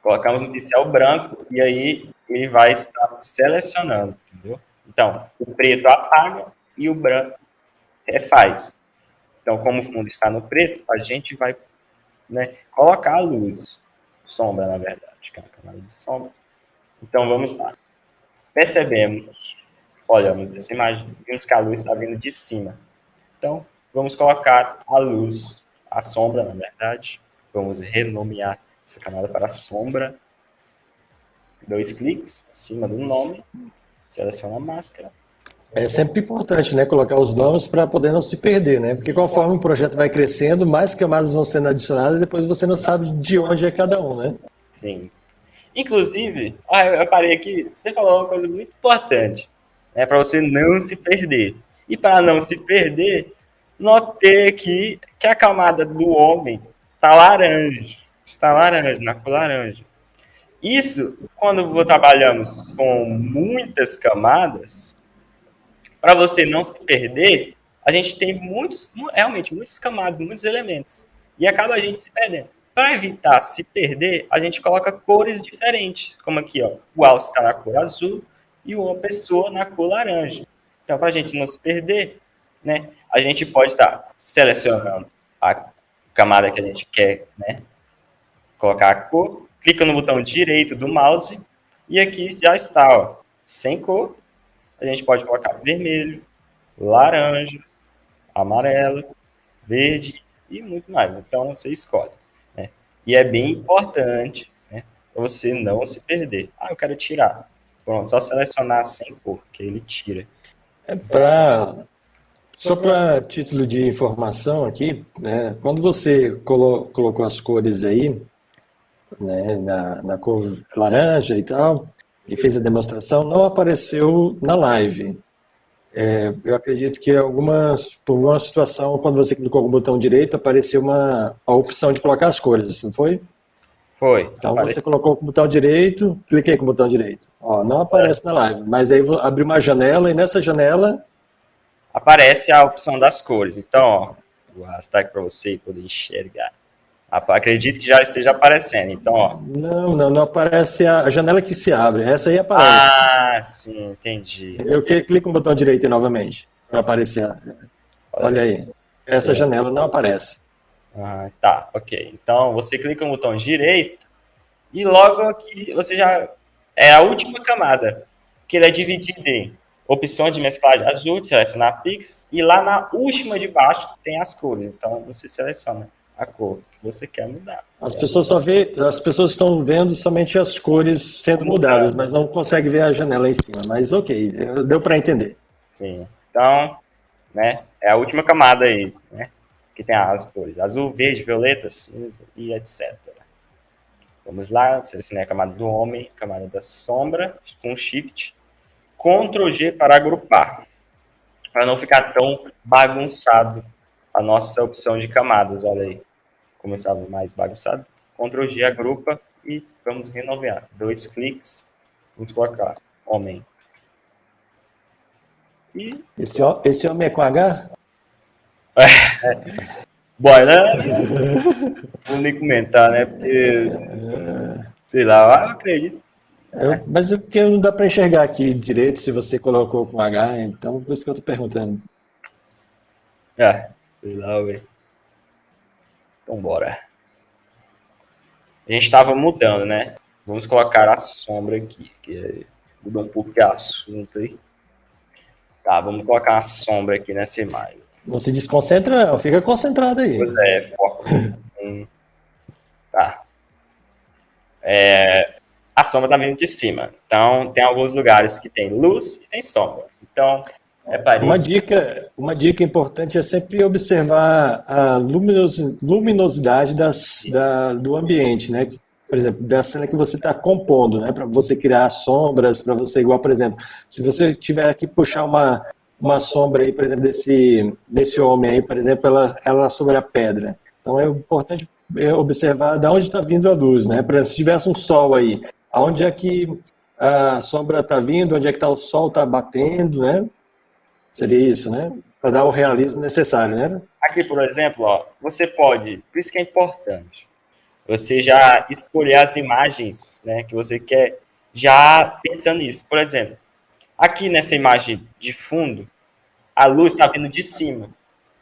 colocamos um pincel branco e aí ele vai estar selecionando, entendeu? Então, o preto apaga e o branco refaz. Então, como o fundo está no preto, a gente vai, né, colocar a luz, sombra, na verdade, que é uma camada de sombra. Então, vamos lá. Percebemos, olhamos essa imagem, vimos que a luz está vindo de cima. Então, vamos colocar a luz, a sombra, na verdade. Vamos renomear essa camada para sombra. 2 cliques acima do nome, seleciona a máscara. É sempre importante, né, colocar os nomes para poder não se perder, né? Porque conforme o projeto vai crescendo, mais camadas vão sendo adicionadas e depois você não sabe de onde é cada um, né? Sim. Inclusive, eu parei aqui, você falou uma coisa muito importante, né, para você não se perder. E para não se perder, notei aqui que a camada do homem está laranja, na cor laranja. Isso, quando trabalhamos com muitas camadas, para você não se perder, a gente tem realmente muitas camadas, muitos elementos. E acaba a gente se perdendo. Para evitar se perder, a gente coloca cores diferentes. Como aqui, ó, o alce está na cor azul e uma pessoa na cor laranja. Então, para a gente não se perder, né, a gente pode estar selecionando a camada que a gente quer, né, colocar a cor, clica no botão direito do mouse e aqui já está, ó, sem cor. A gente pode colocar vermelho, laranja, amarelo, verde e muito mais. Então, você escolhe. Né? E é bem importante, né, para você não se perder. Eu quero tirar. Pronto, só selecionar sem cor, que ele tira. Só para título de informação aqui, né, quando você colocou as cores aí, né, na cor laranja e tal, e fez a demonstração, não apareceu na live. Eu acredito que por uma situação, quando você clicou no botão direito, apareceu a opção de colocar as cores, não foi? Foi. Então Apareceu. você colocou com o botão direito, cliquei com o botão direito. Ó, não aparece na live, mas aí vou abrir uma janela e nessa janela Aparece a opção das cores. Então, ó, vou arrastar aqui para você poder enxergar. Acredito que já esteja aparecendo. Então, ó. não aparece a janela que se abre. Essa aí aparece. Ah, sim, entendi. Eu clico no botão direito novamente para aparecer. Olha aí. Essa Certo. janela não aparece. Ah, tá, ok. Então, você clica no botão direito e logo aqui você já... É a última camada, que ele é dividido em opções de mesclagem azul, de selecionar pixels, e lá na última de baixo tem as cores. Então, você seleciona a cor que você quer mudar. As pessoas estão vendo somente as cores sendo mudadas, mas não conseguem ver a janela em cima. Mas ok, deu para entender. Sim. Então, né, é a última camada aí, né, que tem as cores azul, verde, violeta, cinza e etc. Vamos lá, selecionei a camada do homem, camada da sombra, com Shift, Ctrl G para agrupar, para não ficar tão bagunçado a nossa opção de camadas. Olha aí como estava mais bagunçado. Ctrl G agrupa e vamos renovar. 2 cliques, vamos colocar homem. E Esse homem é com H? bora, né? Vou nem comentar, né? Porque, sei lá, eu acredito. Mas o que não dá para enxergar aqui direito se você colocou com H, então por isso que eu estou perguntando. Sei lá, velho. Então, bora. A gente estava mudando, né? Vamos colocar a sombra aqui, que mudou um pouco de assunto aí. Tá, vamos colocar a sombra aqui nessa imagem. Não se desconcentra, não, fica concentrado aí. Pois é, foco. Tá. A sombra tá vindo de cima. Então, tem alguns lugares que tem luz e tem sombra. Então, Uma dica importante é sempre observar a luminosidade do ambiente, né? Por exemplo, da cena que você está compondo, né? Para você criar sombras, para você, igual, por exemplo, se você tiver que puxar uma sombra aí, por exemplo, desse homem aí, por exemplo, ela sobre a pedra. Então é importante observar de onde está vindo a luz, né? Por exemplo, se tivesse um sol aí, aonde é que a sombra está vindo, onde é que tá o sol está batendo, né? Seria isso, né? Para dar o realismo necessário, né? aqui, por exemplo, ó, você pode, por isso que é importante, você já escolher as imagens, né, que você quer, já pensando nisso. Por exemplo, aqui nessa imagem de fundo, a luz está vindo de cima.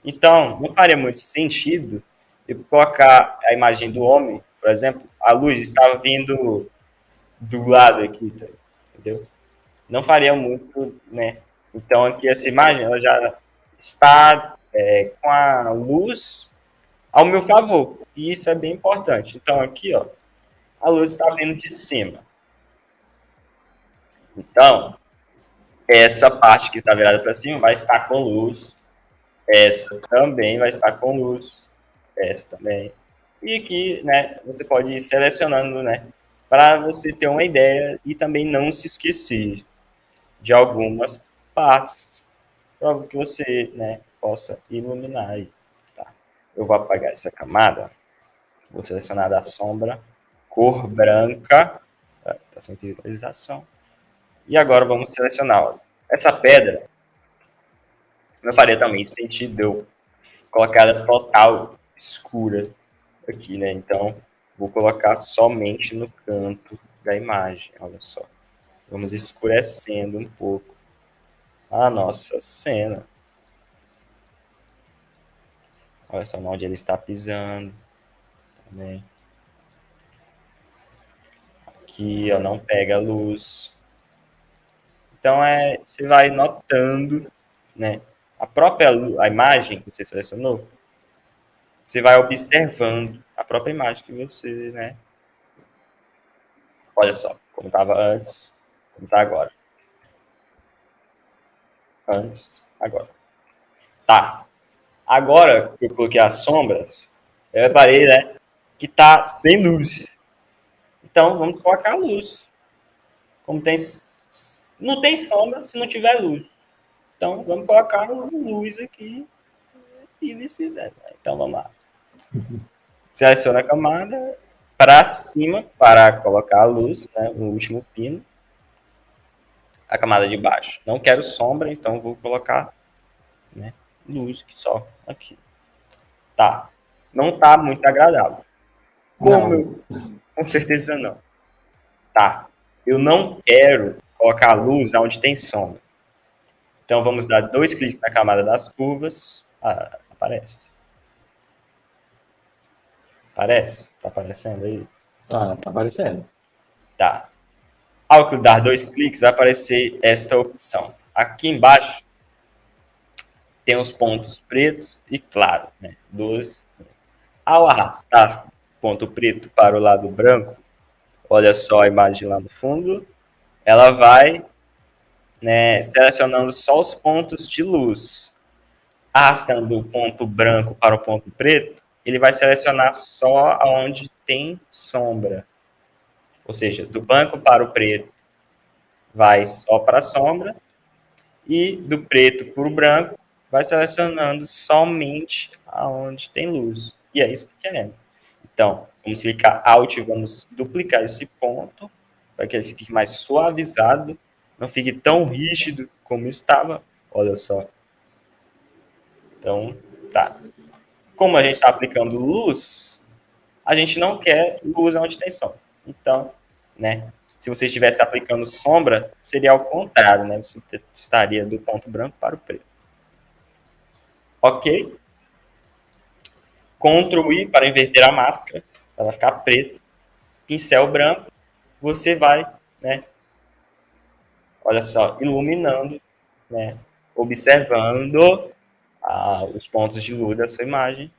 Então, não faria muito sentido eu colocar a imagem do homem, por exemplo, a luz estava vindo do lado aqui, tá? Entendeu? Não faria muito, né? Então, aqui essa imagem, ela já está com a luz ao meu favor. E isso é bem importante. Então, aqui, ó, a luz está vindo de cima. Então, essa parte que está virada para cima vai estar com luz. Essa também vai estar com luz. Essa também. E aqui, né, você pode ir selecionando, né, para você ter uma ideia e também não se esquecer de algumas partes para que você, né, possa iluminar aí. Tá? Eu vou apagar essa camada. Vou selecionar da sombra, cor branca, tá sem visualização. E agora vamos selecionar, olha, essa pedra, não faria também sentido eu colocar ela total escura aqui, né? Então, vou colocar somente no canto da imagem, olha só. Vamos escurecendo um pouco a nossa cena. Olha só onde ele está pisando. Também. Aqui, ó, não pega a luz. Então, você vai notando, né? A imagem que você selecionou, você vai observando a própria imagem que você, né? Olha só, como estava antes, como está agora. Antes, agora. Tá. Agora que eu coloquei as sombras, eu reparei, né, que tá sem luz. Então, vamos colocar a luz. Como tem, não tem sombra se não tiver luz. Então, vamos colocar luz aqui e vice-versa. Então, vamos lá. Seleciona a camada para cima para colocar a luz, né, no último pino, a camada de baixo. Não quero sombra, então vou colocar, né, luz que só aqui. Tá. Não tá muito agradável. Não. Com certeza não. Tá. Eu não quero colocar a luz onde tem sombra. Então vamos dar 2 cliques na camada das curvas. Ah, aparece. Aparece? Tá aparecendo aí? Tá aparecendo. Tá. Ao dar 2 cliques, vai aparecer esta opção. Aqui embaixo tem os pontos pretos e claro, né? Ao arrastar o ponto preto para o lado branco, olha só a imagem lá no fundo, ela vai, né, selecionando só os pontos de luz. Arrastando o ponto branco para o ponto preto, ele vai selecionar só onde tem sombra. Ou seja, do branco para o preto vai só para a sombra, e do preto para o branco vai selecionando somente aonde tem luz. E é isso que queremos. Então, vamos clicar Alt e vamos duplicar esse ponto para que ele fique mais suavizado, não fique tão rígido como estava. Olha só. Então, tá. Como a gente está aplicando luz, a gente não quer luz onde tem sombra. Então, né, se você estivesse aplicando sombra, seria ao contrário, né? Você estaria do ponto branco para o preto. Ok? Ctrl I para inverter a máscara, para ela ficar preta. Pincel branco, você vai, né, olha só, iluminando, né, observando os pontos de luz da sua imagem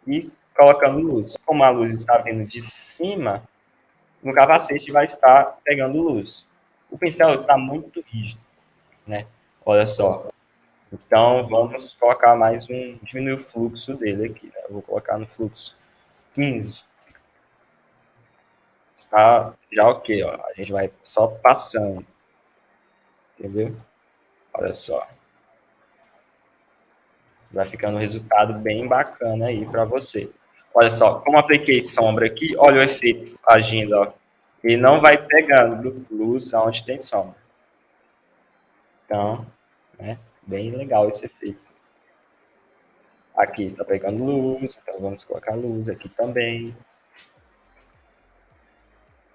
e colocando luz. Como a luz está vindo de cima, no capacete vai estar pegando luz. O pincel está muito rígido, né? Olha só. Então, vamos colocar mais diminuir o fluxo dele aqui, né? Eu vou colocar no fluxo 15. Está já ok, ó. A gente vai só passando. Entendeu? Olha só. Vai ficando um resultado bem bacana aí para você. Olha só, como apliquei sombra aqui, olha o efeito agindo, ó. E não vai pegando luz aonde tem sombra. Então, né, bem legal esse efeito. Aqui está pegando luz, então vamos colocar luz aqui também.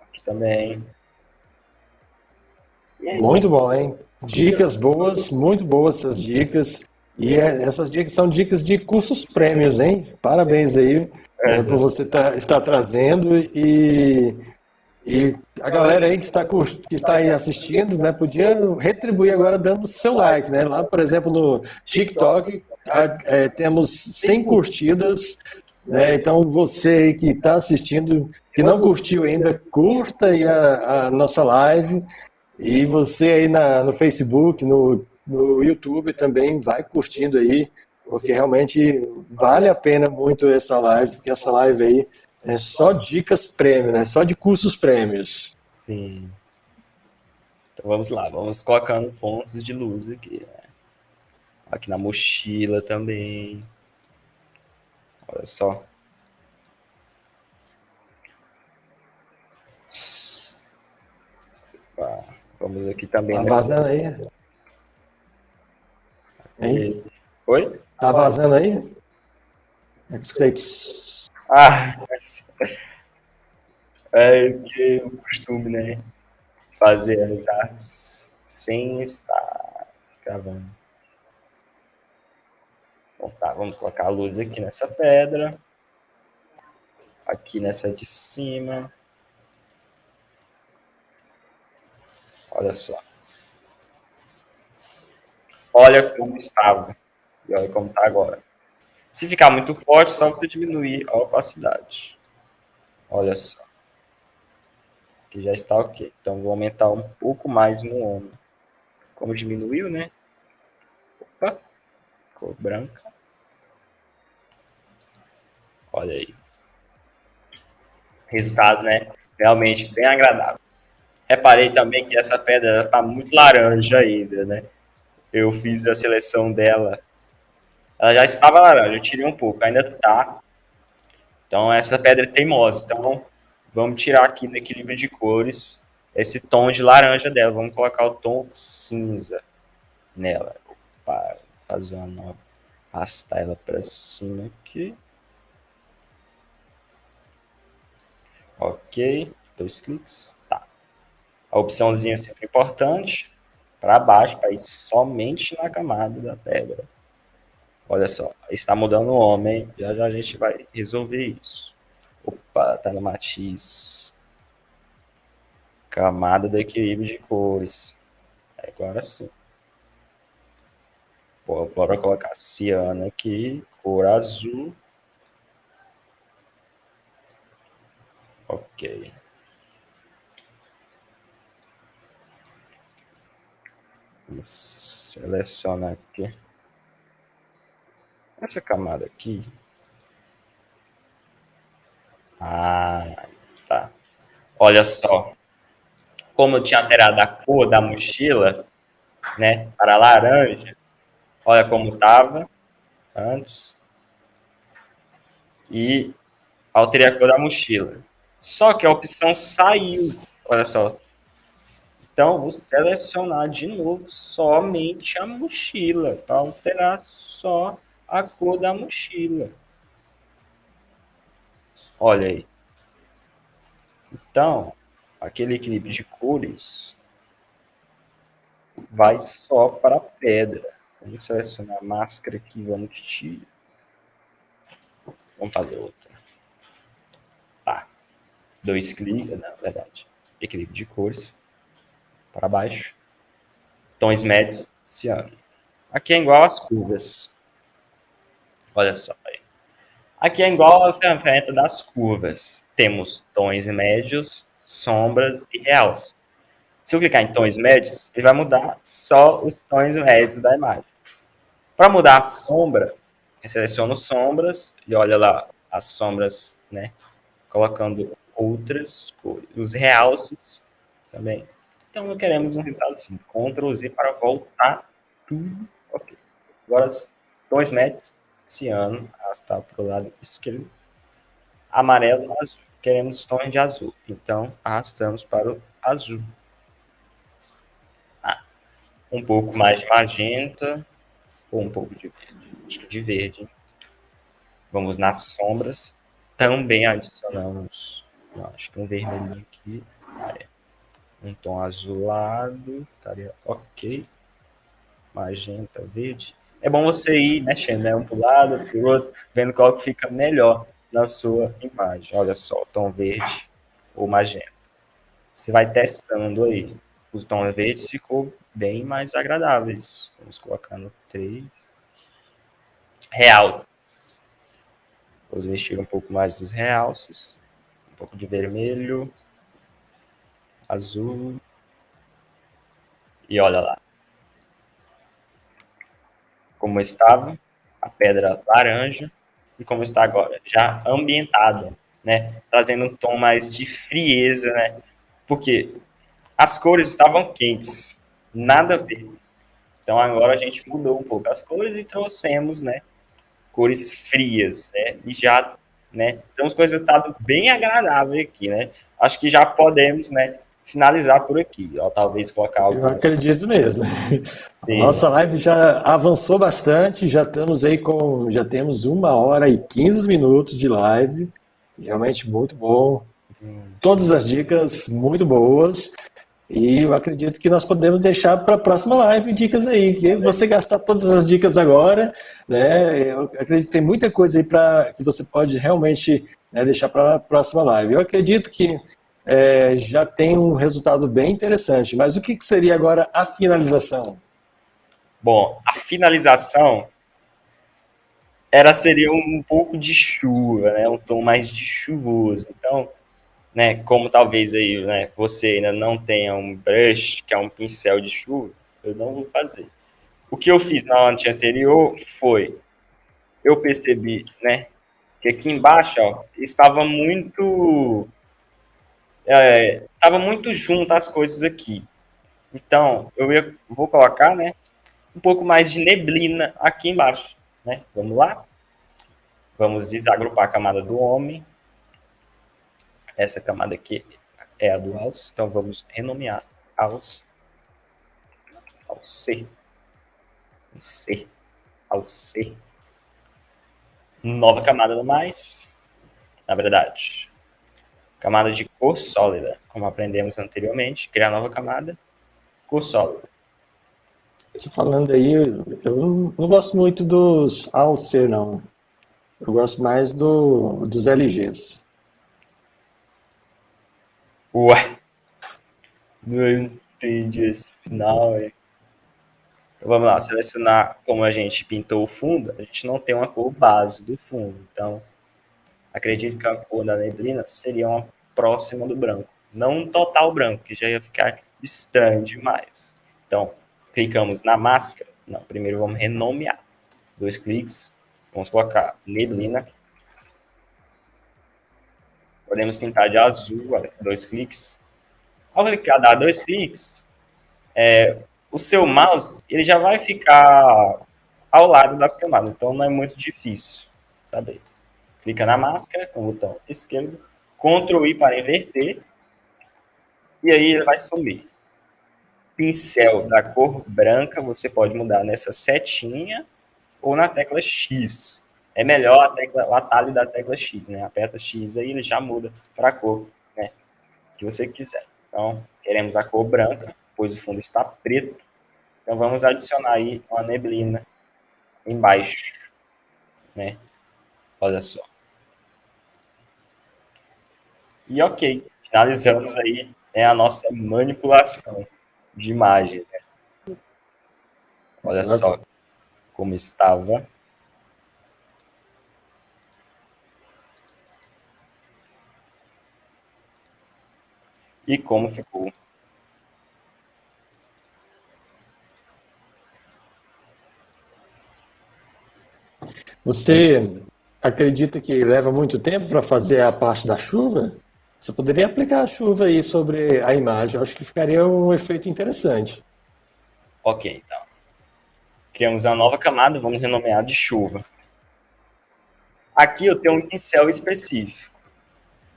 Aqui também. Muito bom, hein? Dicas boas, muito boas essas dicas. E essas dicas são dicas de cursos prêmios, hein? Parabéns aí por você estar trazendo e a galera aí que está aí assistindo, né, podia retribuir agora dando o seu like, né? Lá, por exemplo, no TikTok, temos 100 curtidas, né? Então você aí que está assistindo, que não curtiu ainda, curta aí a nossa live. E você aí no Facebook, no YouTube também vai curtindo aí, porque realmente vale a pena muito essa live, porque essa live aí é só dicas prêmio, né? Só de cursos prêmios. Sim. Então vamos lá, vamos colocando pontos de luz aqui, né? Aqui na mochila também. Olha só. Vamos aqui também. Tá vazando aí? Hein? Oi? Tá vazando aí? Escutei. É que o costume, né? Fazer as artes sem estar gravando. Então tá, vamos colocar a luz aqui nessa pedra. Aqui nessa de cima. Olha só. Olha como estava. E olha como está agora. Se ficar muito forte, só você diminuir a opacidade. Olha só. Aqui já está ok. Então, vou aumentar um pouco mais no ombro. Como diminuiu, né? Opa. Cor branca. Olha aí. Resultado, né? Realmente bem agradável. Reparei também que essa pedra está muito laranja ainda, né? Eu fiz a seleção dela. Ela já estava laranja, eu tirei um pouco, ainda tá. Então, essa pedra é teimosa. Então, Vamos tirar aqui do equilíbrio de cores esse tom de laranja dela. Vamos colocar o tom cinza nela. Opa, fazer uma nova. Arrastar ela para cima aqui. Ok. 2 cliques. Tá. A opçãozinha sempre importante. Para baixo, para ir somente na camada da pedra. Olha só, está mudando o homem. Já já a gente vai resolver isso. Opa, tá no matiz. Camada do equilíbrio de cores. Agora sim. Bora colocar ciano aqui, cor azul. Ok. Vamos selecionar aqui. Essa camada aqui. Ah, tá. Olha só. Como eu tinha alterado a cor da mochila, né, para laranja, olha como estava antes. E alterei a cor da mochila. Só que a opção saiu. Olha só. Então, vou selecionar de novo somente a mochila, para alterar só a cor da mochila. Olha aí. Então, aquele equilíbrio de cores vai só para a pedra. Vamos selecionar a máscara aqui, vamos tirar. Vamos fazer outra. Tá. 2 cliques, na verdade. Equilíbrio de cores. Para baixo. Tons médios, ciano. Aqui é igual às curvas. Olha só aí. Aqui é igual a ferramenta das curvas. Temos tons médios, sombras e realce. Se eu clicar em tons médios, ele vai mudar só os tons médios da imagem. Para mudar a sombra, eu seleciono sombras e olha lá as sombras, né? Colocando outras cores. Os realces também. Então, não queremos um resultado assim. Ctrl Z para voltar tudo. Ok. Agora, tons médios, ciano, arrastar para o lado esquerdo. Amarelo, azul. Queremos tons de azul. Então, arrastamos para o azul. Um pouco mais de magenta ou um pouco de verde. Acho que de verde. Vamos nas sombras. Também adicionamos, não, acho que um vermelhinho aqui. Um tom azulado. Ficaria ok. Magenta, verde. É bom você ir mexendo, né? Um para o lado, para o outro, vendo qual que fica melhor na sua imagem. Olha só, tom verde ou magenta. Você vai testando aí. Os tons verdes ficou bem mais agradáveis. Vamos colocando 3. Realces. Vamos mexer um pouco mais dos realces. Um pouco de vermelho. Azul. E olha lá. Como estava a pedra laranja e como está agora, já ambientada, né? Trazendo um tom mais de frieza, né? Porque as cores estavam quentes, nada a ver. Então agora a gente mudou um pouco as cores e trouxemos, né, cores frias, né? E já, né, temos com um resultado bem agradável aqui, né? Acho que já podemos, né, finalizar por aqui. Ó, talvez colocar Eu alguns. acredito mesmo. A Sim, nossa live já avançou bastante, já estamos aí já temos 1h15 de live, realmente muito bom. Todas as dicas muito boas. E eu acredito que nós podemos deixar para a próxima live dicas aí. Que você gastar todas as dicas agora, né? Eu acredito que tem muita coisa aí para que você pode realmente, né, deixar para a próxima live. Eu acredito que já tem um resultado bem interessante. Mas o que seria agora a finalização? bom, a finalização seria um pouco de chuva, né? Um tom mais de chuvoso. Então, né, como talvez aí, né, você ainda não tenha um brush, que é um pincel de chuva, eu não vou fazer. O que eu fiz na arte anterior foi, eu percebi, né, que aqui embaixo, ó, estava muito junto as coisas aqui. Então, vou colocar, né, um pouco mais de neblina aqui embaixo, né? Vamos lá? Vamos desagrupar a camada do homem. Essa camada aqui é a do alce, então vamos renomear alce, alce, C, alce. Nova camada no mais, na verdade, camada de cor sólida, como aprendemos anteriormente, criar nova camada, cor sólida. Você falando aí, eu não gosto muito dos Alcer, não. Eu gosto mais dos LGs. Ué, não entendi esse final, é. Então vamos lá, selecionar como a gente pintou o fundo, a gente não tem uma cor base do fundo, então acredito que a cor da neblina seria uma próxima do branco, não um total branco, que já ia ficar estranho demais. Então, clicamos na máscara, não, primeiro vamos renomear, 2 cliques, vamos colocar neblina, podemos pintar de azul, olha, 2 cliques. Ao clicar, dar 2 cliques, o seu mouse ele já vai ficar ao lado das camadas, então não é muito difícil saber. Clica na máscara com o botão esquerdo, Ctrl I para inverter, e aí ele vai sumir. Pincel da cor branca você pode mudar nessa setinha ou na tecla X. É melhor o atalho da tecla X, né? Aperta X aí ele já muda para a cor, né, que você quiser. Então, queremos a cor branca, pois o fundo está preto. Então, vamos adicionar aí uma neblina embaixo, né? Olha só. E ok, finalizamos aí, né, a nossa manipulação de imagens, né? Olha só como estava. E como ficou. Você acredita que leva muito tempo para fazer a parte da chuva? Você poderia aplicar a chuva aí sobre a imagem. Eu acho que ficaria um efeito interessante. Ok, então. Criamos uma nova camada, vamos renomear de chuva. Aqui eu tenho um pincel específico.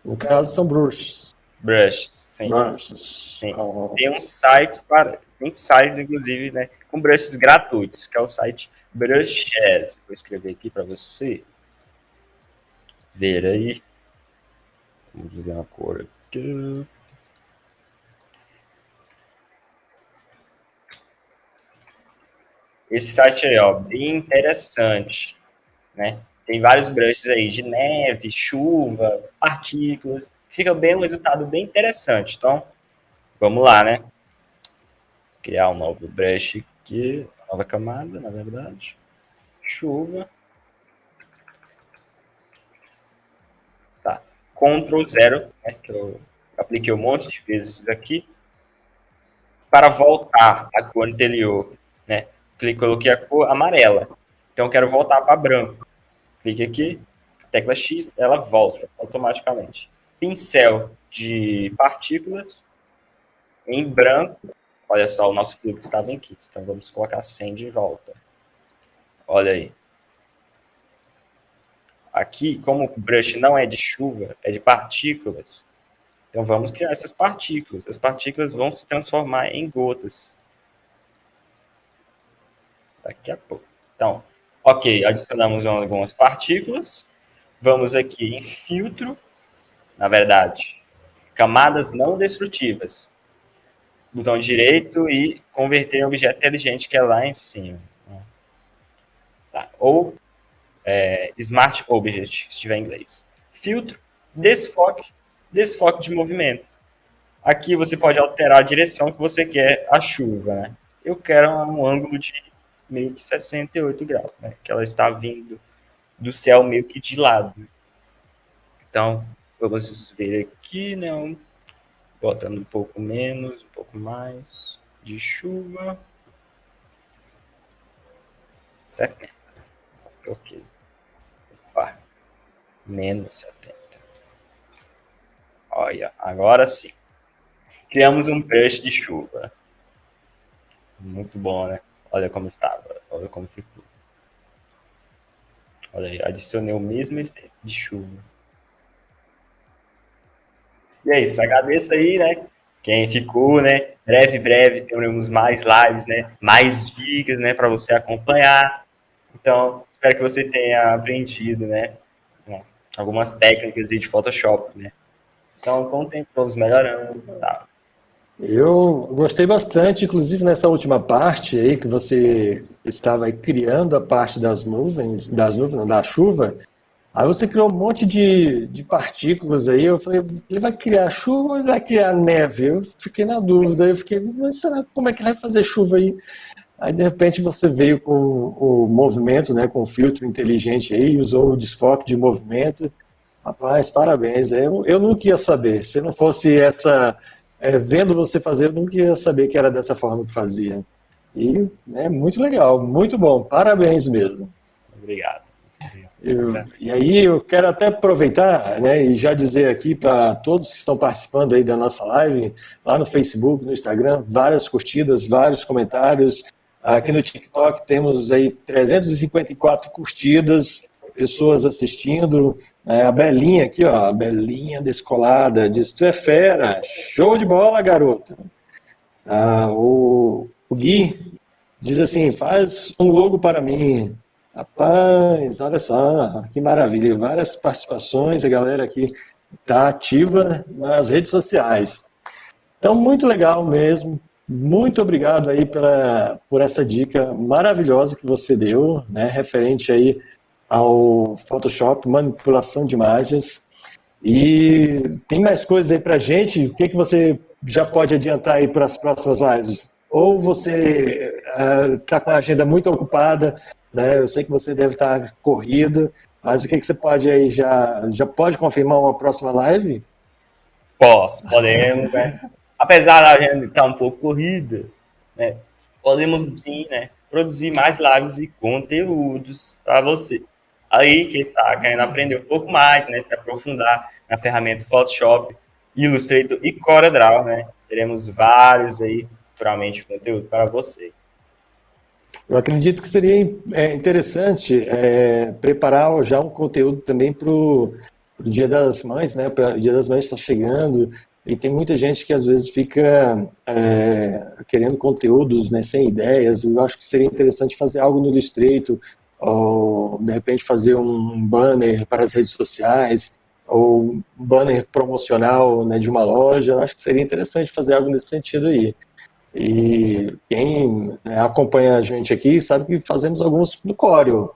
No caso, são brushes. Brush, sim. Brushes. Sim. Oh. Tem sites, inclusive, né, com brushes gratuitos, que é o site Brushes. Vou escrever aqui para você ver aí. Vamos ver uma cor aqui. Esse site aí, ó, bem interessante, né? Tem vários brushes aí de neve, chuva, partículas. Fica bem um resultado bem interessante. Então, vamos lá, né? Criar um novo brush aqui, nova camada, na verdade. Chuva. Tá. Ctrl 0, né? Que eu apliquei um monte de vezes aqui. Para voltar à cor anterior, né? Coloquei a cor amarela. Então, eu quero voltar para branco. Clique aqui, tecla X, ela volta automaticamente. Pincel de partículas em branco. Olha só, o nosso fluxo estava em kits, então vamos colocar 100 de volta. Olha aí. Aqui, como o brush não é de chuva, é de partículas, então vamos criar essas partículas. As partículas vão se transformar em gotas. Daqui a pouco. Então, ok, adicionamos algumas partículas. Vamos aqui em filtro, na verdade, camadas não destrutivas. Botão direito e converter em objeto inteligente, que é lá em cima. Tá. Ou Smart Object, se tiver em inglês. Filtro, desfoque, desfoque de movimento. Aqui você pode alterar a direção que você quer a chuva, né? Eu quero um ângulo de meio que 68 graus, né? Que ela está vindo do céu meio que de lado. Então, vamos ver aqui, né? Botando um pouco menos, um pouco mais de chuva. 70. Ok. Opa. Menos 70. Olha, agora sim. Criamos um brush de chuva. Muito bom, né? Olha como estava. Olha como ficou. Olha aí, adicionei o mesmo efeito de chuva. E é isso, agradeço aí, né? Quem ficou, né? Breve teremos mais lives, né? Mais dicas, né? Para você acompanhar. Então, espero que você tenha aprendido, né? Algumas técnicas aí de Photoshop, né? Então, com o tempo, vamos melhorando, tá? Eu gostei bastante, inclusive nessa última parte aí que você estava aí criando a parte das nuvens, não, da chuva. Aí você criou um monte de partículas aí. Eu falei, ele vai criar chuva ou ele vai criar neve? Eu fiquei na dúvida. Eu fiquei, mas será como é que ele vai fazer chuva aí? Aí de repente você veio com o movimento, né, com o filtro inteligente aí, usou o desfoque de movimento. Rapaz, parabéns. Eu nunca ia saber. Se não fosse essa, vendo você fazer, eu nunca ia saber que era dessa forma que fazia. E é muito legal, muito bom. Parabéns mesmo. Obrigado. E aí eu quero até aproveitar, né, e já dizer aqui para todos que estão participando aí da nossa live, lá no Facebook, no Instagram, várias curtidas, vários comentários. Aqui no TikTok temos aí 354 curtidas, pessoas assistindo. A Belinha aqui, ó, a Belinha descolada, diz, tu é fera, show de bola, garota. O Gui diz assim, faz um logo para mim. Rapaz, olha só, que maravilha, várias participações, a galera aqui está ativa nas redes sociais. Então, muito legal mesmo, muito obrigado aí por essa dica maravilhosa que você deu, né, referente aí ao Photoshop, manipulação de imagens. E tem mais coisas aí pra gente, o que que você já pode adiantar aí para as próximas lives? Ou você está com a agenda muito ocupada, né? Eu sei que você deve estar corrido, mas o que que você pode aí já pode confirmar uma próxima live? Podemos, né? Apesar da gente estar um pouco corrida, né? Podemos sim, né? Produzir mais lives e conteúdos para você. Aí que está querendo aprender um pouco mais, né? Se aprofundar na ferramenta Photoshop, Illustrator e CorelDRAW, né? Teremos vários aí, futuramente, conteúdo para você. Eu acredito que seria interessante preparar já um conteúdo também para o Dia das Mães, né? O Dia das Mães está chegando e tem muita gente que às vezes fica querendo conteúdos, né, sem ideias. Eu acho que seria interessante fazer algo no Illustrator, ou de repente fazer um banner para as redes sociais, ou um banner promocional, né, de uma loja. Eu acho que seria interessante fazer algo nesse sentido aí. E quem, né, acompanha a gente aqui sabe que fazemos alguns no Corel.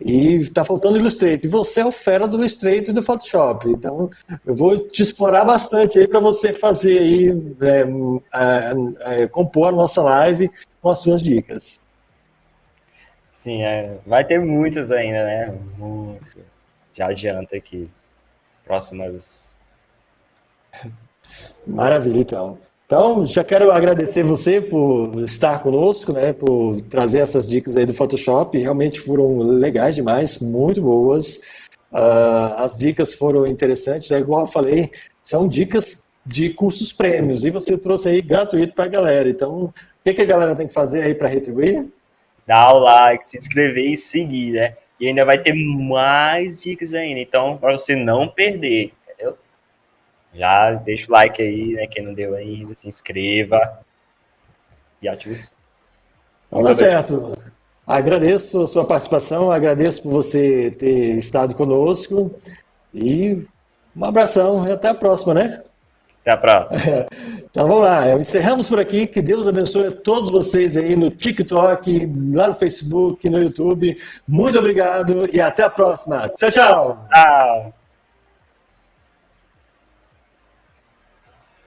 E está faltando Illustrator. E você é o fera do Illustrator e do Photoshop. Então, eu vou te explorar bastante aí para você fazer aí, compor a nossa live com as suas dicas. Sim, vai ter muitas ainda, né? Muito. Já adianta aqui. Próximas. Maravilha, então. Então, já quero agradecer você por estar conosco, né, por trazer essas dicas aí do Photoshop. Realmente foram legais demais, muito boas. As dicas foram interessantes, igual eu falei, são dicas de cursos prêmios e você trouxe aí gratuito para a galera. Então, o que a galera tem que fazer aí para retribuir? Dar o like, se inscrever e seguir, né? Que ainda vai ter mais dicas ainda. Então, para você não perder, entendeu? Já deixa o like aí, né? Quem não deu ainda, se inscreva e ative o sininho. Tá certo. Agradeço a sua participação, agradeço por você ter estado conosco e um abração e até a próxima, né? Até a próxima. Então vamos lá, encerramos por aqui. Que Deus abençoe a todos vocês aí no TikTok, lá no Facebook, no YouTube. Muito obrigado e até a próxima. Tchau, tchau. Tchau.